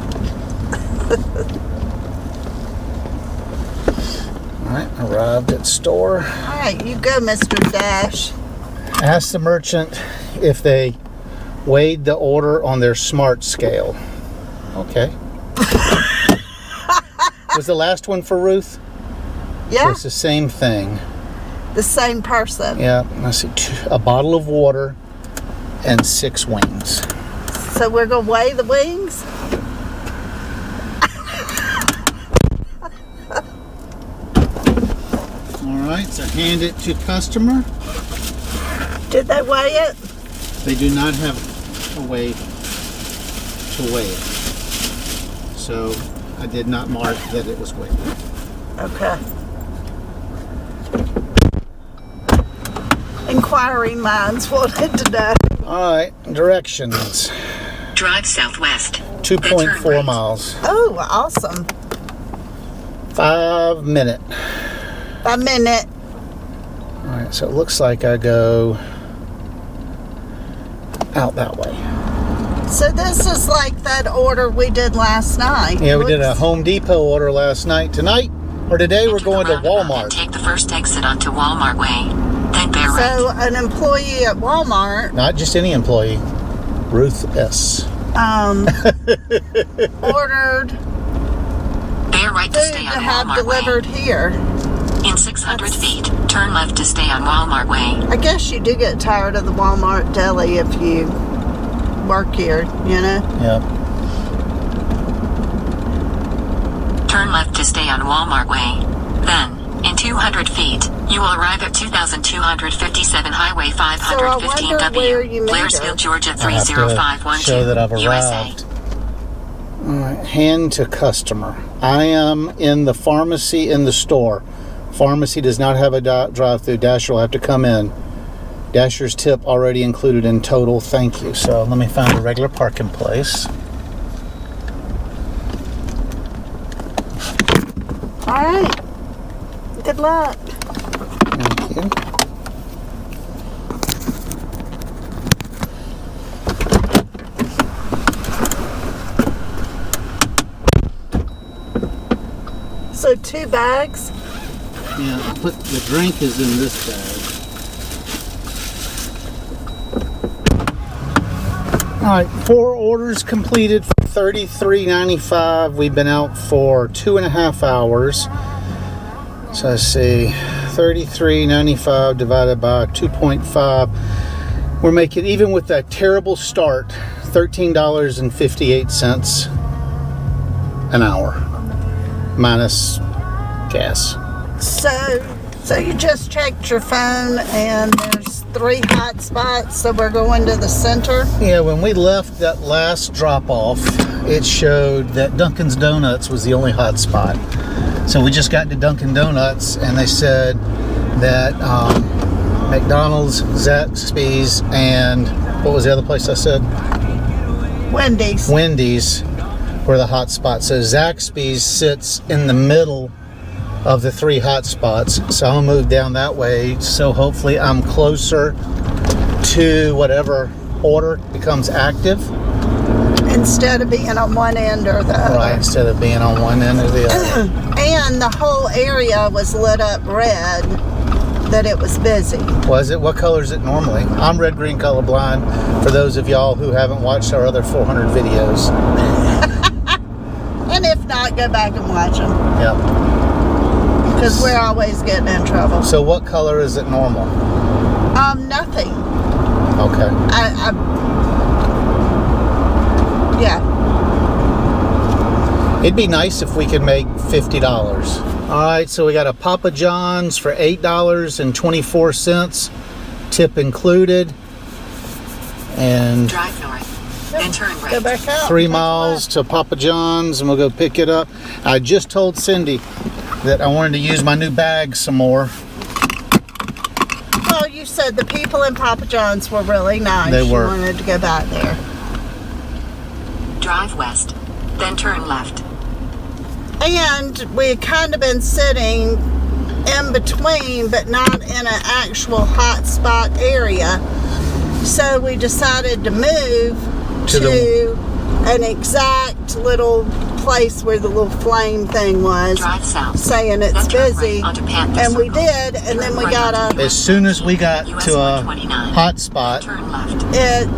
All right, arrived at store. All right, you go, Mr. Dash. Asked the merchant if they weighed the order on their smart scale. Okay. Was the last one for Ruth? Yeah, It's the same thing. the same person. Yeah, I see a bottle of water and 6 wings. So we're gonna weigh the wings. All right, so hand it to customer. Did they weigh it? They do not have a way to weigh it. So I did not mark that it was weighed. Okay. Inquiring minds wanted to know. All right, directions. Drive southwest. 2.4 miles. Oh, awesome. 5 minute. A minute. All right, so it looks like I go out that way. So this is like that order we did last night. Yeah, we did a Home Depot order last night. Tonight, or today, we're going to Walmart. Take the first exit onto Walmart Way. Then bear right. So an employee at Walmart, Not just any employee. Ruth S. ordered Bear right to food stay to on have Walmart delivered Way. here. In 600 feet, turn left to stay on Walmart Way. I guess you do get tired of the Walmart deli if you work here, you know? Yep. Turn left to stay on Walmart Way. Then, in 200 feet, you will arrive at 2257 Highway 515W, where you made Blairsville, it. Georgia I have to 30512, show that I've USA. arrived. All right, hand to customer. I am in the pharmacy in the store. Pharmacy does not have a drive-through. Dasher will have to come in. Dasher's tip already included in total. Thank you. So let me find a regular parking place. All right. Good luck. Thank you. So 2 bags. Yeah, put the drink is in this bag. All right, 4 orders completed for $33.95. We've been out for 2.5 hours. So let's see, $33.95 divided by 2.5. We're making, even with that terrible start, $13.58 an hour, minus gas. So you just checked your phone and there's 3 hotspots, so we're going to the center. Yeah, when we left that last drop-off, it showed that Dunkin's Donuts was the only hot spot. So we just got to Dunkin' Donuts, and they said that McDonald's, Zaxby's, and what was the other place I said? Wendy's. Wendy's were the hot spots. So Zaxby's sits in the middle of the 3 hot spots. So I'll move down that way. So hopefully I'm closer to whatever order becomes active. Instead of being on one end or the other. Right, instead of being on one end or the other. And the whole area was lit up red, that it was busy. Was it? What color is it normally? I'm red, green, colorblind, for those of y'all who haven't watched our other 400 videos. And if not, go back and watch them. Yep. Because we're always getting in trouble. So what color is it normal? Nothing. Okay. Yeah. It'd be nice if we could make $50. All right, so we got a Papa John's for $8.24, tip included, and Drive north. Then turn right. Go back out. 3 miles to Papa John's, and we'll go pick it up. I just told Cindy that I wanted to use my new bag some more. Well, you said the people in Papa John's were really nice. They were. You wanted to go back there. Drive west. Then turn left. And we had kind of been sitting in between, but not in an actual hot spot area. So we decided to move to an exact little place where the little flame thing was, Drive south. saying it's Then turn busy. right onto Panther And we Circle. did, and then we Turn got right onto As soon as we got US to a 129. hot spot, Turn left. it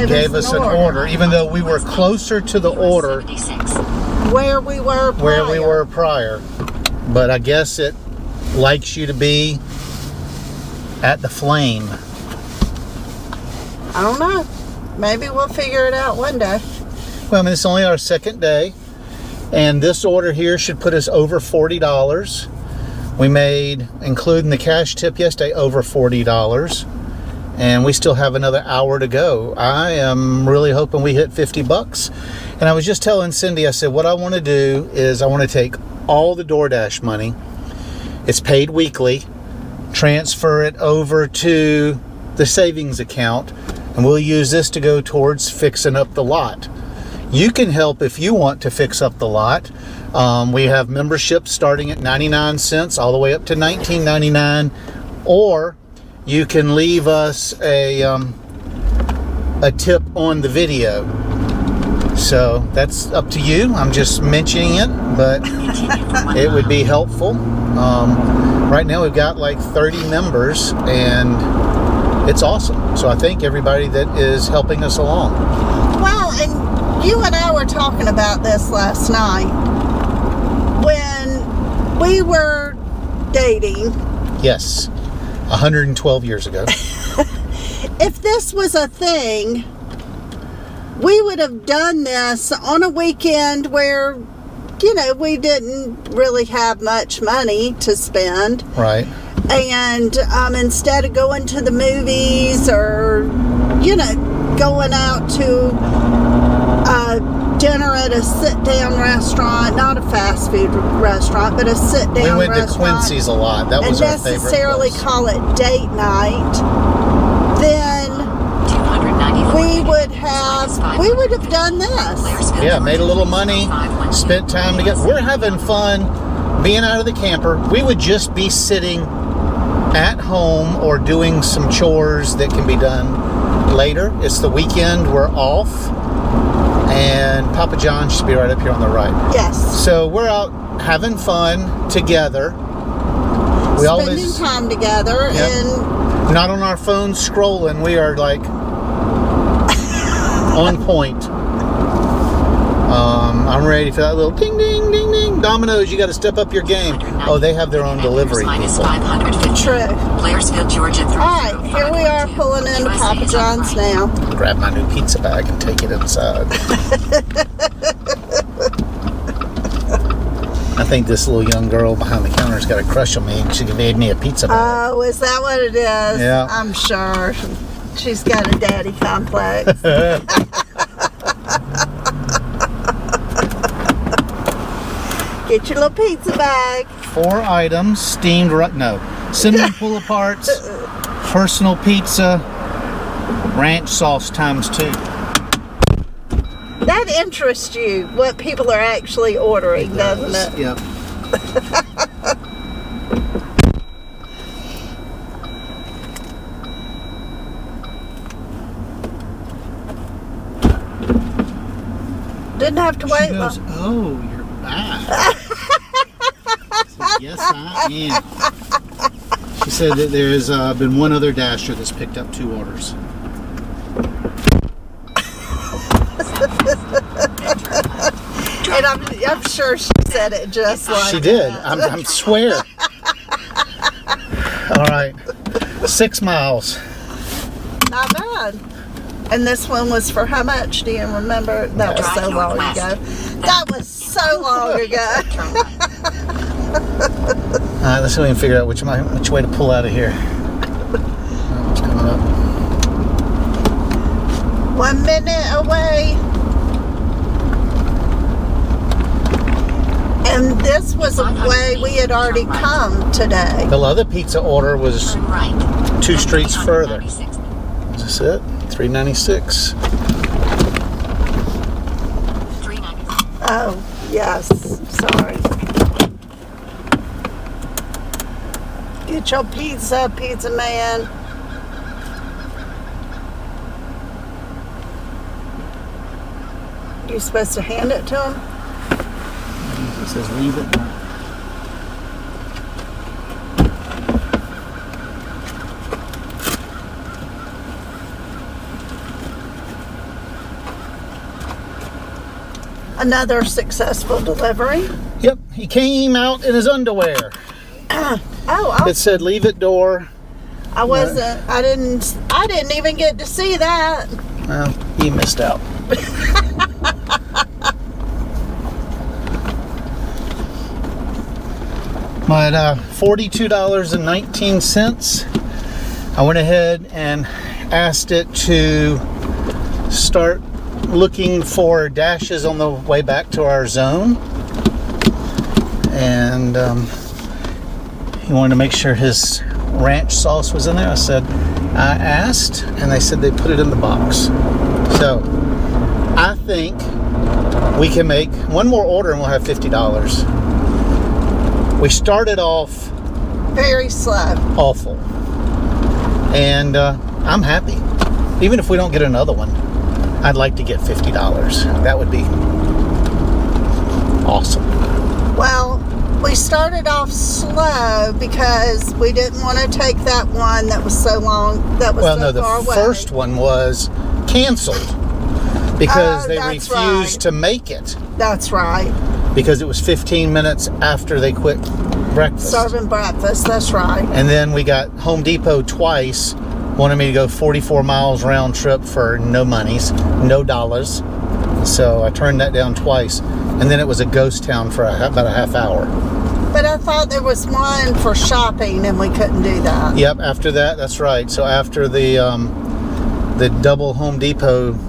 gave us an order, even though we were closer to the order 76. where we were prior. But I guess it likes you to be at the flame. I don't know. Maybe we'll figure it out one day. Well, I mean, it's only our second day, and this order here should put us over $40. We made, including the cash tip yesterday, over $40, and we still have another hour to go. I am really hoping we hit $50. And I was just telling Cindy, I said, what I want to do is I want to take all the DoorDash money, it's paid weekly, transfer it over to the savings account, and we'll use this to go towards fixing up the lot. You can help if you want to fix up the lot. We have memberships starting at 99 cents all the way up to $19.99, or you can leave us a a tip on the video. So that's up to you. I'm just mentioning it, but it would be helpful. Right now we've got like 30 members, and it's awesome. So I thank everybody that is helping us along. Well, and you and I were talking about this last night. When we were dating. Yes, 112 years ago. If this was a thing, we would have done this on a weekend where, you know, we didn't really have much money to spend. Right. And instead of going to the movies or, you know, going out to dinner at a sit-down restaurant, not a fast food restaurant, but a sit-down restaurant. We went to Quincy's a lot. That was our favorite place. And necessarily call it date night. Then we would have done this. Yeah, made a little money, spent time together. We're having fun being out of the camper. We would just be sitting at home or doing some chores that can be done later. It's the weekend, we're off, and Papa John should be right up here on the right. Yes. So we're out having fun together. Spending time together, yep. And not on our phones scrolling. We are like on point. I'm ready for that little ding, ding, ding, ding. Domino's, you got to step up your game. Oh, they have their own delivery people. True. Blairsville, Georgia. All right, here we are pulling into Papa John's now. Grab my new pizza bag and take it inside. I think this little young girl behind the counter's got a crush on me, and she made me a pizza bag. Oh, is that what it is? Yeah. I'm sure. She's got a daddy complex. Get your little pizza bag. 4 items, steamed, cinnamon pull-aparts, personal pizza, ranch sauce times 2. That interests you, what people are actually ordering, doesn't it? Yep. Didn't have to wait She goes, long. oh, you're back. I said, yes, I am. She said that there has been one other Dasher that's picked up 2 orders. And I'm sure she said it just like She did. that. I'm swear. All right. 6 miles. Not bad. And this one was for how much? Do you remember? That was so long ago. That was so long ago. All right, let's see if we can figure out which way to pull out of here. It's coming up. 1 minute away. And this was a way we had already come today. The other pizza order was 2 streets further. Is this it? 396. Oh, yes. Sorry. Get your pizza, pizza man. You supposed to hand it to him? It says leave it. Another successful delivery. Yep, he came out in his underwear. It said leave it door. I didn't even get to see that. Well, you missed out. But $42.19. I went ahead and asked it to start looking for dashes on the way back to our zone. And he wanted to make sure his ranch sauce was in there. I said, I asked, and they said they put it in the box. So I think we can make one more order and we'll have $50. We started off very slow. Awful. And I'm happy. Even if we don't get another one, I'd like to get $50. That would be awesome. Well, we started off slow because we didn't want to take that one that was so long, that was Well, so no, the far away. first one was canceled because Oh, they that's refused right. to make it That's right. because it was 15 minutes after they quit breakfast. Serving breakfast, that's right. And then we got Home Depot twice, wanted me to go 44 miles round trip for no monies, no dollars. So I turned that down twice. And then it was a ghost town for about a half hour. But I thought there was one for shopping and we couldn't do that. Yep, after that, that's right. So after the double Home Depot For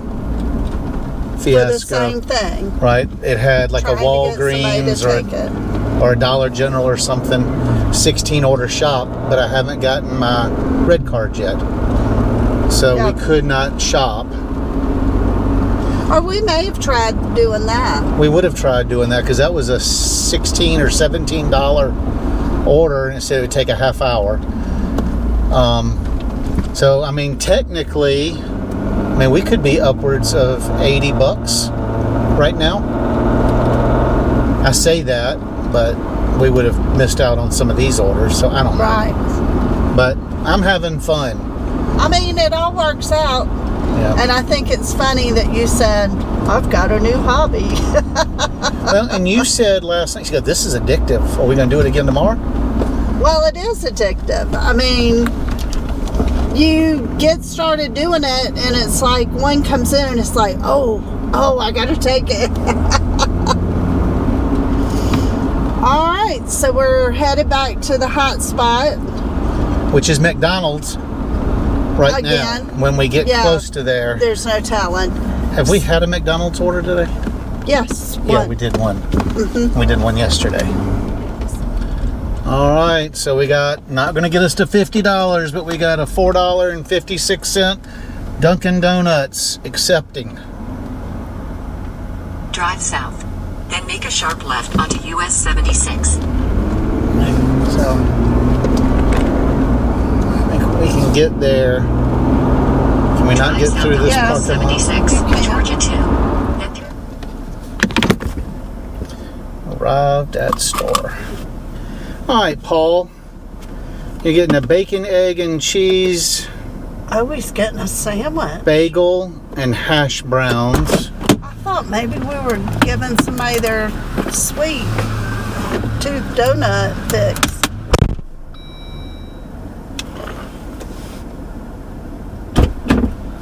the fiasco, same thing. right? It had like Trying a to get somebody Walgreens to take it. or a Dollar General or something, 16 order shop, but I haven't gotten my red card yet. So Yep. we could not shop. Or we may have tried doing that. We would have tried doing that because that was a $16 or $17 order and it said it would take a half hour. So, I mean, technically, we could be upwards of $80 right now. I say that, but we would have missed out on some of these orders, so I don't know. Right. But I'm having fun. I mean, it all works out. Yeah. And I think it's funny that you said, I've got a new hobby. Well, and you said last night, you go, this is addictive. Are we going to do it again tomorrow? Well, it is addictive. I mean, you get started doing it and it's like one comes in and it's like, oh, I got to take it. All right, so we're headed back to the hot spot. Which is McDonald's right Again. now. When we get Yeah. close to there. There's no telling. Have we had a McDonald's order today? Yes. Yeah, one. we did one. We did one yesterday. All right, so we got, not going to get us to $50, but we got a $4.56 Dunkin' Donuts accepting. Drive south. Then make a sharp left onto US 76. So, I think we can get there. Can we not get through this Yeah, parking lot? 76, Okay. Georgia 2. Then Arrived at store. All right, Paul. You're getting a bacon, egg, and cheese Oh, he's getting a sandwich. bagel and hash browns. I thought maybe we were giving somebody their sweet tooth donut fix.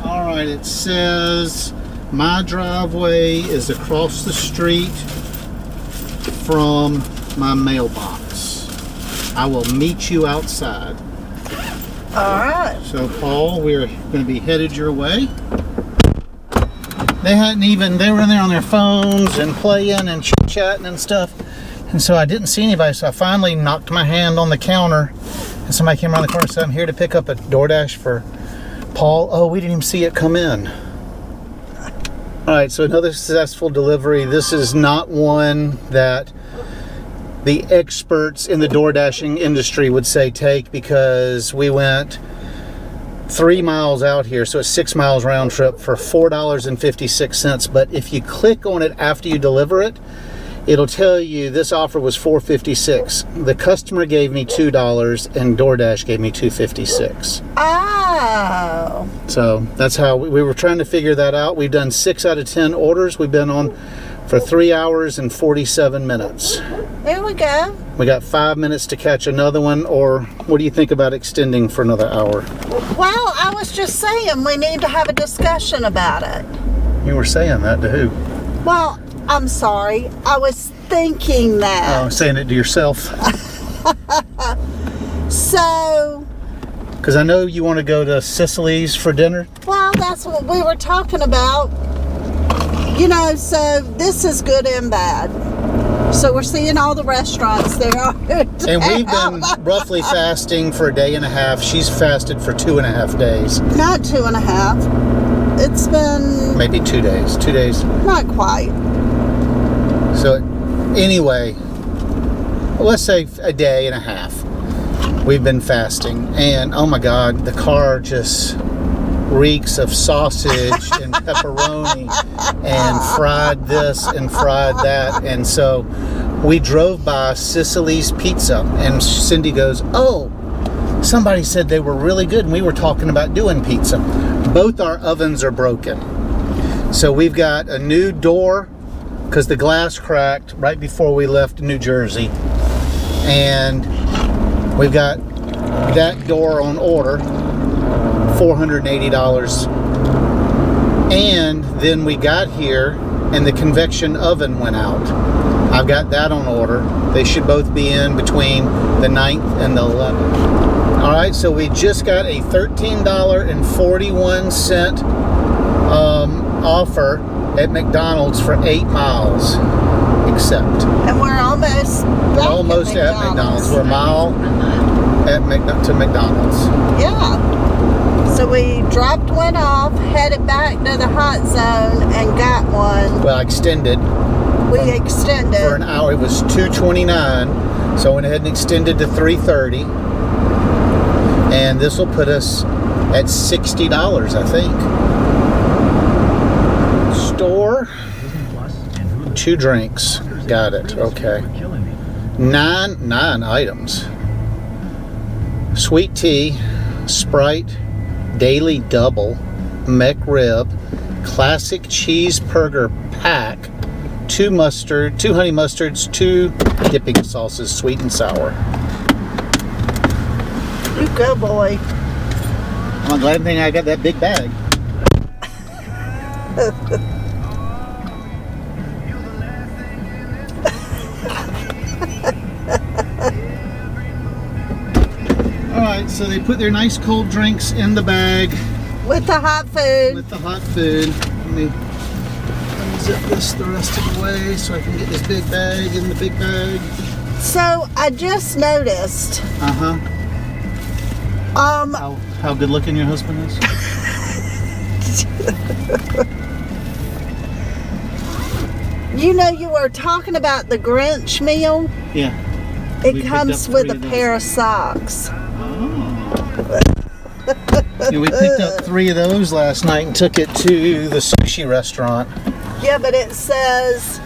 All right, it says my driveway is across the street from my mailbox. I will meet you outside. All right. So, Paul, we're going to be headed your way. They were in there on their phones and playing and chit-chatting and stuff. And so I didn't see anybody, so I finally knocked my hand on the counter and somebody came around the corner and said, I'm here to pick up a DoorDash for Paul. Oh, we didn't even see it come in. All right, so another successful delivery. This is not one that the experts in the DoorDashing industry would say take, because we went 3 miles out here, so it's 6 miles round trip for $4.56. But if you click on it after you deliver it, it'll tell you this offer was $4.56. The customer gave me $2 and DoorDash gave me $2.56. Oh. So that's how we were trying to figure that out. We've done 6 out of 10 orders. We've been on for 3 hours and 47 minutes. There we go. We got 5 minutes to catch another one, or what do you think about extending for another hour? Well, I was just saying we need to have a discussion about it. You were saying that to who? Well, I'm sorry. I was thinking that. Oh, saying it to yourself. So, Because I know you want to go to Sicily's for dinner. well, that's what we were talking about. You know, so this is good and bad. So we're seeing all the restaurants there are. And we've been roughly fasting for a day and a half. She's fasted for 2.5 days. Not 2.5. It's been Maybe 2 days. 2 days. not quite. So anyway, let's say a day and a half. We've been fasting. And oh my God, the car just reeks of sausage and pepperoni and fried this and fried that. And so we drove by Sicily's Pizza, and Cindy goes, oh, somebody said they were really good, and we were talking about doing pizza. Both our ovens are broken. So we've got a new door because the glass cracked right before we left New Jersey. And we've got that door on order, $480. And then we got here and the convection oven went out. I've got that on order. They should both be in between the 9th and the 11th. All right, so we just got a $13.41 offer at McDonald's for 8 miles. Accept. And we're almost at McDonald's. We're a mile to McDonald's. Yeah. So we dropped one off, headed back to the hot zone, and got one. Well, extended. We extended. For an hour. It was 2:29, so I went ahead and extended to 3:30. And this will put us at $60, I think. Store. 2 drinks. Got it. Okay. 9 items. Sweet tea, Sprite, Daily Double, McRib, Classic Cheeseburger Pack, 2 honey mustards, 2 dipping sauces, sweet and sour. You go, boy. I'm glad thing I got that big bag. Alright, so they put their nice cold drinks in the bag. With the hot food. With the hot food. Let me unzip this the rest of the way so I can get this big bag in the big bag. So I just noticed. Uh-huh. How good looking your husband is? You know, you were talking about the Grinch meal. Yeah. It comes with a pair of socks. Yeah, we picked up 3 of those last night and took it to the sushi restaurant. Yeah, but it says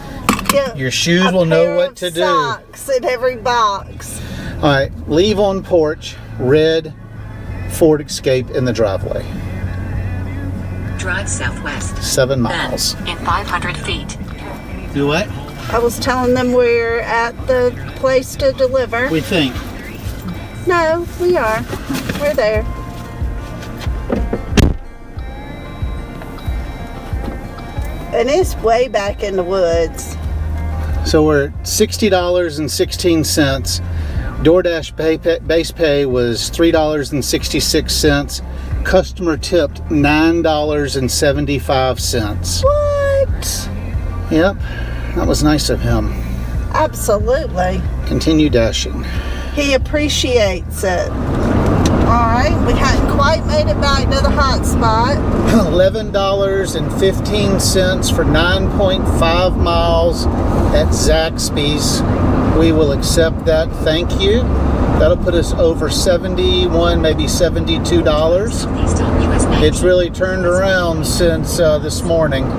your shoes will know what to do. Socks in every box. All right, leave on porch, red Ford Escape in the driveway. Drive southwest. 7 miles. Then, in 500 feet. Do what? I was telling them we're at the place to deliver. We think. No, we are. We're there. And it's way back in the woods. So we're at $60.16. DoorDash base pay was $3.66. Customer tipped $9.75. What? Yep, that was nice of him. Absolutely. Continue dashing. He appreciates it. Alright, we hadn't quite made it back to the hot spot. $11.15 for 9.5 miles at Zaxby's. We will accept that, thank you. That'll put us over $71, maybe $72. It's really turned around since this morning.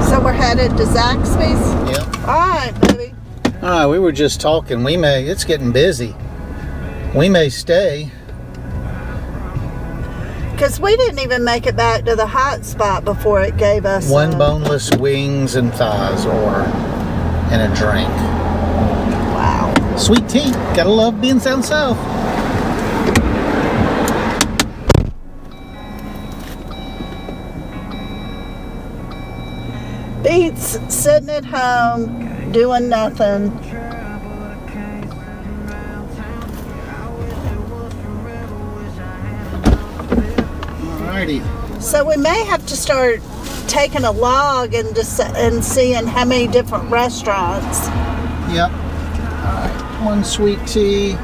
So we're headed to Zaxby's? Yep. Alright, baby. Alright, we were just talking. It's getting busy. We may stay. Because we didn't even make it back to the hot spot before it gave us 1 boneless wings and thighs and a drink. Wow. Sweet tea. Gotta love being down south. Beats sitting at home doing nothing. Alrighty. So we may have to start taking a log and seeing how many different restaurants. Yep. Alright. 1 sweet tea.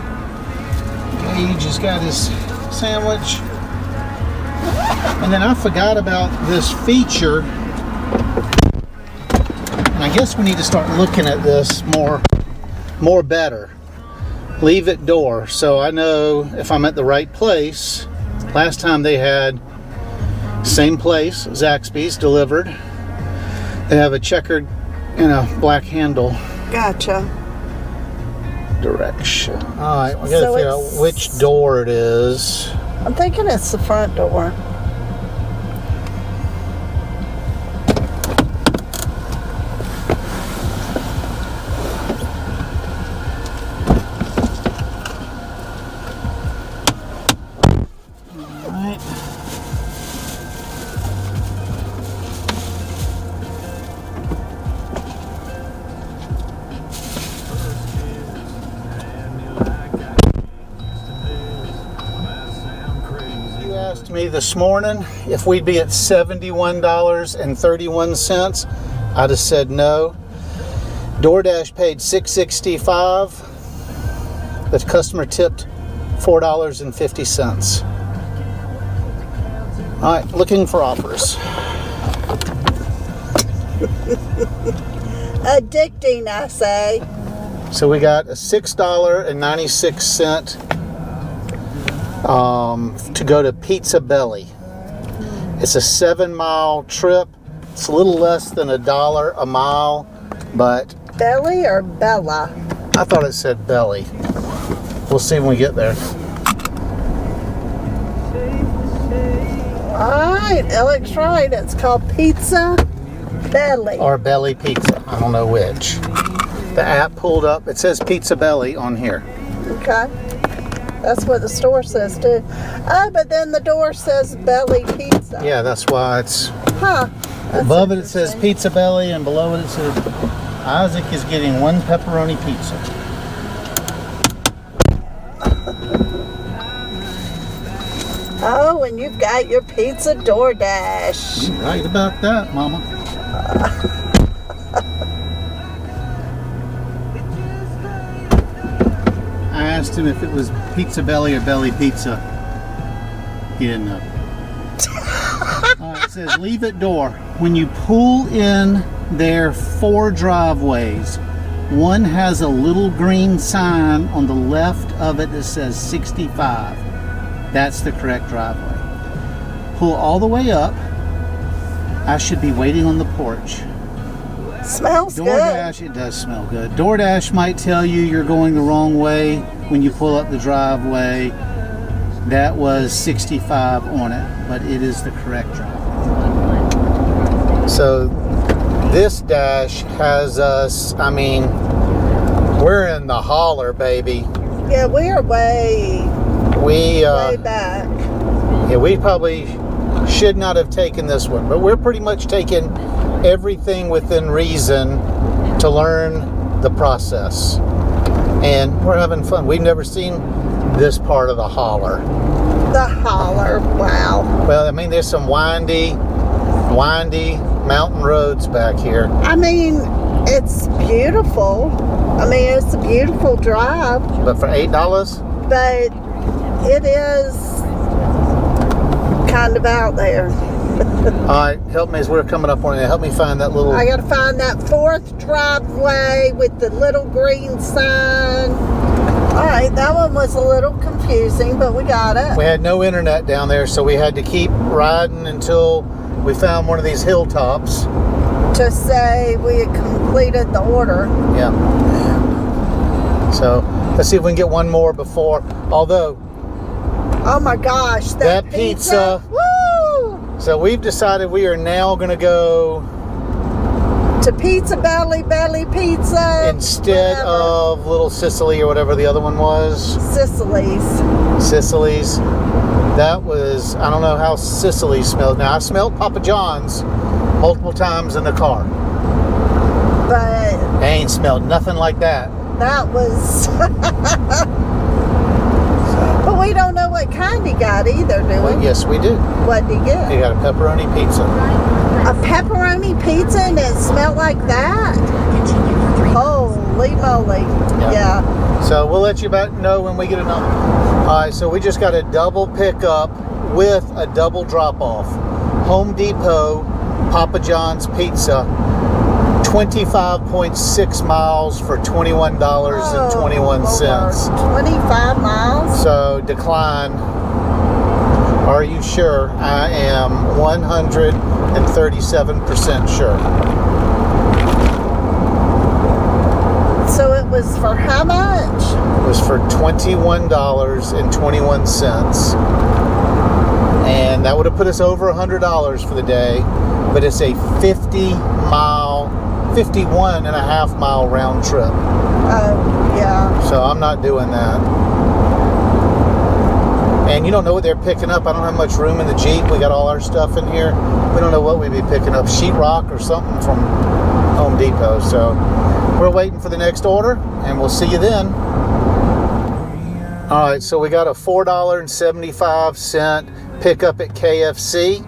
Gage has got his sandwich. And then I forgot about this feature. And I guess we need to start looking at this more better. Leave it door, so I know if I'm at the right place. Last time they had, same place, Zaxby's delivered. They have a checkered and a black handle. Gotcha. Direction. All right, we gotta So figure out which door it is. I'm thinking it's the front door. All right. You asked me this morning if we'd be at $71.31. I'd have said no. DoorDash paid $6.65. The customer tipped $4.50. All right, looking for offers. Addicting, I say. So we got a $6.96 to go to Pizza Belly. It's a 7-mile trip. It's a little less than $1 a mile, but Belly or Bella? I thought it said Belly. We'll see when we get there. Alright, Alec's right. It's called Pizza Belly. Or Belly Pizza. I don't know which. The app pulled up. It says Pizza Belly on here. Okay. That's what the store says too. Oh, but then the door says Belly Pizza. Yeah, that's why it's... Huh. That's Above it says interesting. Pizza Belly, and below it says Isaac is getting 1 pepperoni pizza. Oh, and you've got your pizza DoorDash. You're right about that, Mama. I asked him if it was Pizza Belly or Belly Pizza. He didn't know. It says leave at door. When you pull in, there are 4 driveways. One has a little green sign on the left of it that says 65. That's the correct driveway. Pull all the way up. I should be waiting on the porch. Smells good. DoorDash, it does smell good. DoorDash might tell you you're going the wrong way when you pull up the driveway. That was 65 on it, but it is the correct driveway. So this dash has us, I mean, we're in the holler, baby. Yeah, we are way back. Yeah, we probably should not have taken this one, but we're pretty much taking everything within reason to learn the process. And we're having fun. We've never seen this part of the holler. The holler, wow. Well, I mean, there's some windy mountain roads back here. I mean, it's beautiful. I mean, it's a beautiful drive, But for $8, but it is kind of out there. all right, help me as we're coming up on it. Help me find that little... I gotta find that 4th driveway with the little green sign. Alright, that one was a little confusing, but we got it. We had no internet down there, so we had to keep riding until we found one of these hilltops. To say we had completed the order. Yeah. So let's see if we can get one more before. Although Oh my gosh, that pizza. Woo! So we've decided we are now going to go To Pizza Belly Pizza. instead whatever. of Little Sicily or whatever the other one was. Sicily's. That was, I don't know how Sicily smelled. Now I smelled Papa John's multiple times in the car. But I ain't smelled nothing like that. that was. But we don't know what kind he got either, do we? Well, yes, we do. What did he get? He got a pepperoni pizza. A pepperoni pizza and it smelled like that? Holy moly. Yeah. So we'll let you know when we get another. All right, so we just got a double pickup with a double drop off. Home Depot, Papa John's Pizza, 25.6 miles for $21.21. 25 miles? So decline. Are you sure? I am 137% sure. So it was for how much? It was for $21.21. And that would have put us over $100 for the day. But it's a 51.5 mile round trip. Oh, yeah. So I'm not doing that. And you don't know what they're picking up. I don't have much room in the Jeep. We got all our stuff in here. We don't know what we'd be picking up. Sheetrock or something from Home Depot. So we're waiting for the next order, and we'll see you then. All right, so we got a $4.75 pickup at KFC.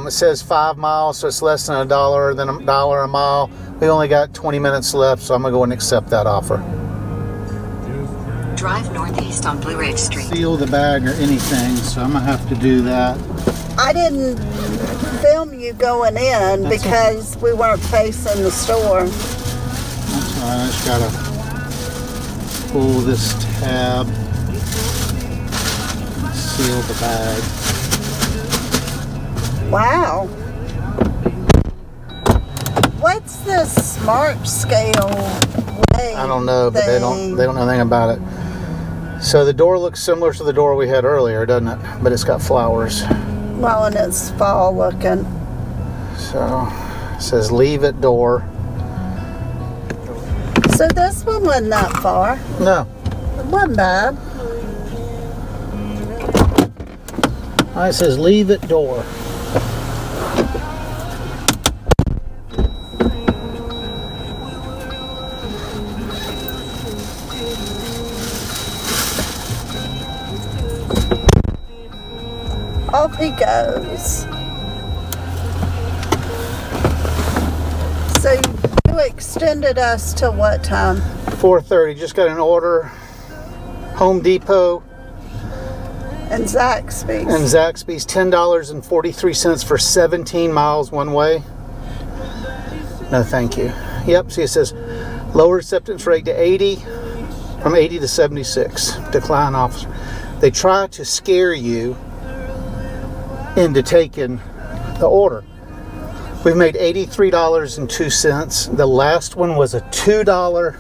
It says 5 miles, so it's less than $1 a mile. We only got 20 minutes left, so I'm gonna go and accept that offer. Drive northeast on Blue Ridge Street. Seal the bag or anything, so I'm gonna have to do that. I didn't film you going in That's because we weren't facing the store. That's all right, I just gotta pull this tab, seal the bag. Wow. What's this smart scale way? I don't know, but they don't know anything about it. So the door looks similar to the door we had earlier, doesn't it? But it's got flowers. Well, and it's fall looking. So it says leave at door. So this one wasn't that far. No. It wasn't bad. It says leave at door. Off he goes. So you extended us till what time? 4:30. Just got an order. Home Depot And Zaxby's. and Zaxby's, $10.43 for 17 miles one way. No, thank you. Yep. See, it says lower acceptance rate to 80, from 80 to 76. Decline officer. They try to scare you into taking the order. We've made $83.02. The last one was a $2.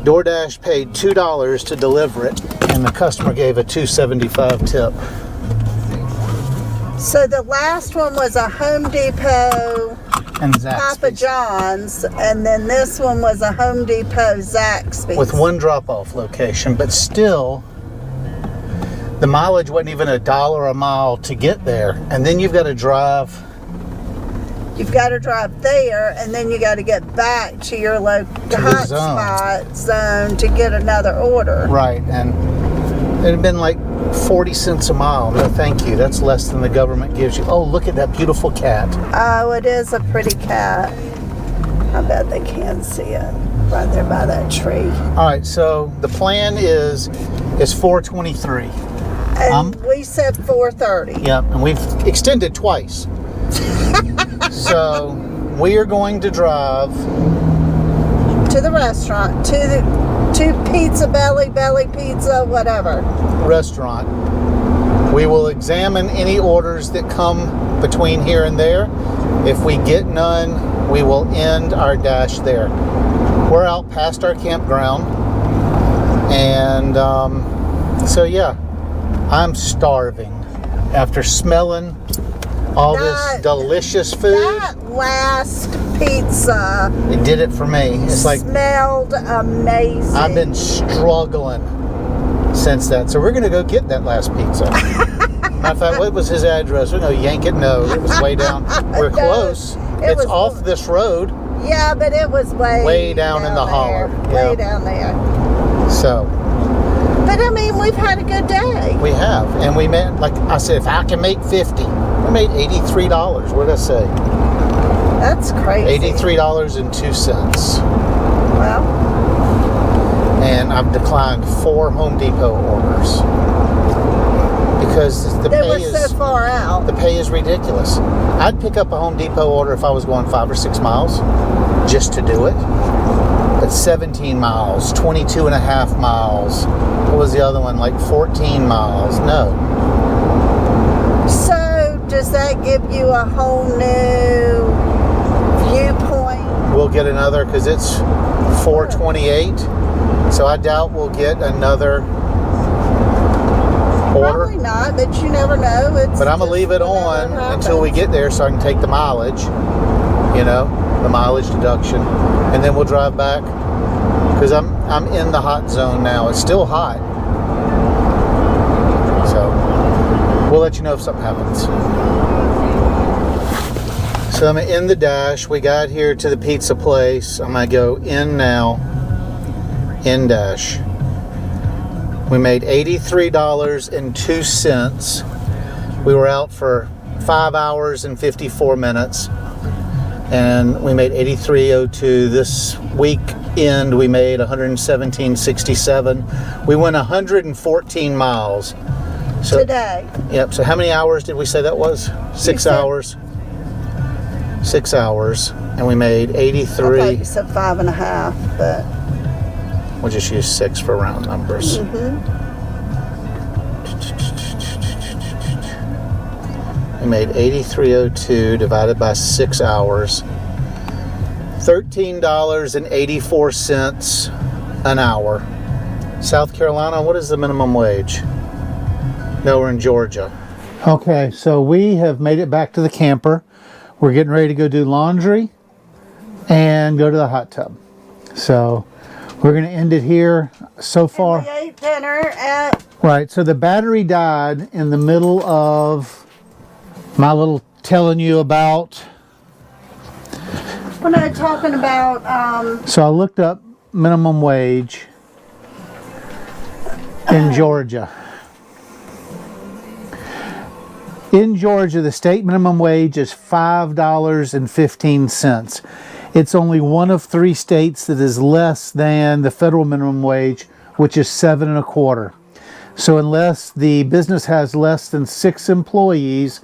DoorDash paid $2 to deliver it, and the customer gave a $2.75 tip. So the last one was a Home Depot And Papa Zaxby's John's, and then this one was a Home Depot Zaxby's. with one drop-off location, but still, the mileage wasn't even $1 a mile to get there, and then you've got to drive. You've got to drive there, and then you got to get back to your the hotspot zone to get another order. Right, and it had been like 40 cents a mile. No, thank you. That's less than the government gives you. Oh, look at that beautiful cat. Oh, it is a pretty cat. I bet they can see it right there by that tree. All right, so the plan is 4:23. And we said 4:30. Yep, and we've extended twice. So we are going to drive To the restaurant, to Pizza Belly Pizza, whatever. restaurant. We will examine any orders that come between here and there. If we get none, we will end our dash there. We're out past our campground, and so yeah, I'm starving after smelling all this delicious food. That last pizza It did it for me. It's like smelled amazing. I've been struggling since that. So we're going to go get that last pizza. Matter of fact, what was his address? We know yank it. No, it was way down. We're No, close. it It's was- off this road. Yeah, but it was way down in the there. holler. Way Yeah. down there. So But I mean, we've had a good day. we have. And we made, like I said, if I can make 50, we made $83. What did I say? That's crazy. $83.02. Well, And I've declined 4 Home Depot orders. Because the they pay were is... so far out. The pay is ridiculous. I'd pick up a Home Depot order if I was going 5 or 6 miles just to do it. But That's 17 miles, 22 and a half miles. What was the other one? Like 14 miles. No. So, does that give you a whole new viewpoint? We'll get another, because it's 428. So I doubt we'll get another order. Probably not, but you never know. But I'm going to leave it on until we get there so I can take the mileage, you know, the mileage deduction. And then we'll drive back, because I'm in the hot zone now. It's still hot. So we'll let you know if something happens. So I'm in the dash. We got here to the pizza place. I'm going to go in now. In dash. We made $83.02. We were out for 5 hours and 54 minutes. And we made $83.02. This weekend we made $117.67. We went 114 miles. So, Today. Yep. So how many hours did we say that was? 6 hours. 6 hours. And we made 83. I thought you said 5.5, but we'll just use 6 for round numbers. We made $83.02 divided by 6 hours. $13.84 an hour. South Carolina, what is the minimum wage? No, we're in Georgia. Okay, so we have made it back to the camper. We're getting ready to go do laundry and go to the hot tub. So we're going to end it here so far. we ate dinner at... Right, so the battery died in the middle of my little telling you about. When I was talking about... So I looked up minimum wage in Georgia. In Georgia, the state minimum wage is $5.15. It's only one of 3 states that is less than the federal minimum wage, which is 7.25. So unless the business has less than 6 employees,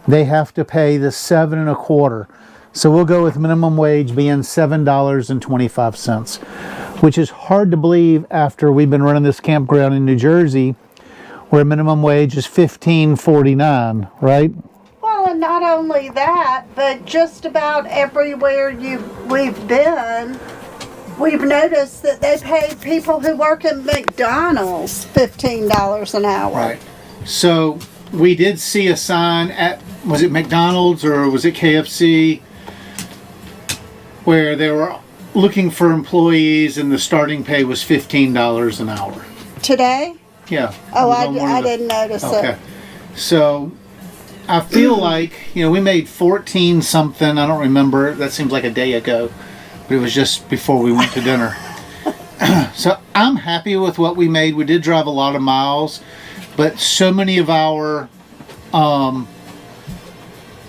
they have to pay the 7.25. So we'll go with minimum wage being $7.25, which is hard to believe after we've been running this campground in New Jersey, where minimum wage is $15.49, right? Well, and not only that, but just about everywhere we've been, we've noticed that they pay people who work at McDonald's $15 an hour. Right. So we did see a sign at, was it McDonald's or was it KFC, where they were looking for employees and the starting pay was $15 an hour. Today? Yeah. Oh, I didn't notice it. Okay. So I feel like, you know, we made 14 something. I don't remember. That seems like a day ago. But it was just before we went to dinner. So I'm happy with what we made. We did drive a lot of miles. But so many of our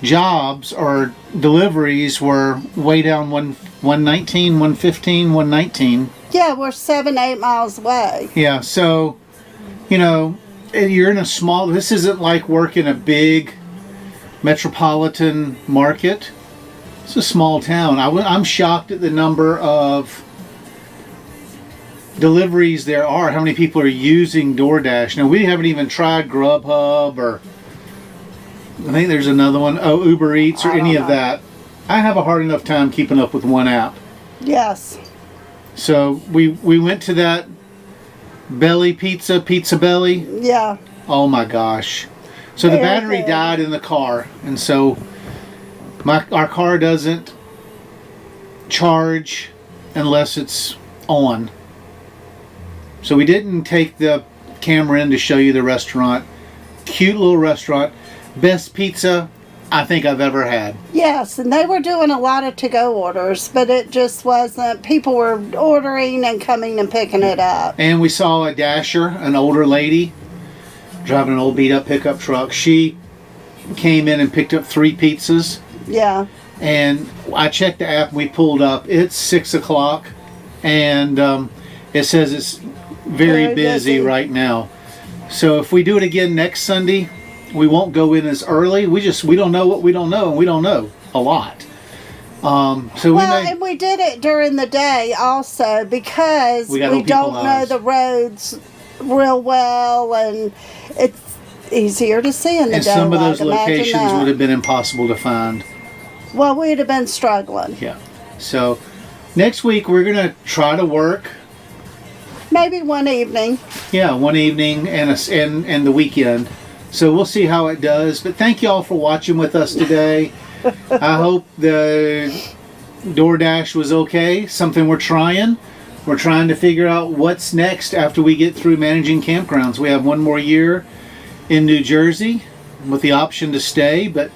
jobs or deliveries were way down 119, 115, 119. Yeah, we're 7-8 miles away. Yeah, so, you know, you're in a small, this isn't like working a big metropolitan market. It's a small town. I'm shocked at the number of deliveries there are, how many people are using DoorDash. Now, we haven't even tried Grubhub or, I think there's another one, Uber Eats or any of that. I have a hard enough time keeping up with one app. Yes. So we went to that Pizza Belly. Yeah. Oh my gosh. So the battery died in the car, and so our car doesn't charge unless it's on. So we didn't take the camera in to show you the restaurant. Cute little restaurant. Best pizza I think I've ever had. Yes, and they were doing a lot of to-go orders, but it just wasn't, people were ordering and coming and picking it up. And we saw a dasher, an older lady, driving an old beat-up pickup truck. She came in and picked up 3 pizzas. Yeah. And I checked the app, we pulled up. It's 6 o'clock, and it says it's very busy right now. So if we do it again next Sunday, we won't go in as early. We don't know what we don't know, and we don't know a lot. So And we did it during the day also because We got we old people don't know eyes. the roads real well, and it's easier to see in the and daylight. some of those Imagine locations that. would have been impossible to find. Well, we'd have been struggling. Yeah. So next week we're going to try to work. Maybe one evening. Yeah, one evening and the weekend. So we'll see how it does. But thank you all for watching with us today. I hope the DoorDash was okay. Something we're trying. We're trying to figure out what's next after we get through managing campgrounds. We have one more year in New Jersey with the option to stay, but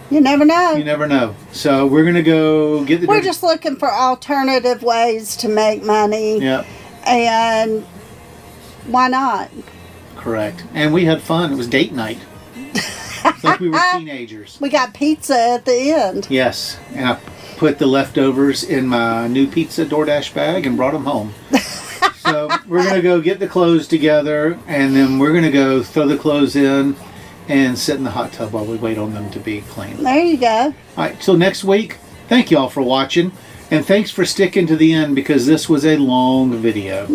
You never know. you never know. So we're going to go get the... We're just looking for alternative ways to make money. Yeah, And why not? correct. And we had fun. It was date night. It's like we were teenagers. We got pizza at the end. Yes, and I put the leftovers in my new pizza DoorDash bag and brought them home. So we're going to go get the clothes together, and then we're going to go throw the clothes in and sit in the hot tub while we wait on them to be clean. There you go. All right, till next week, thank you all for watching, and thanks for sticking to the end because this was a long video.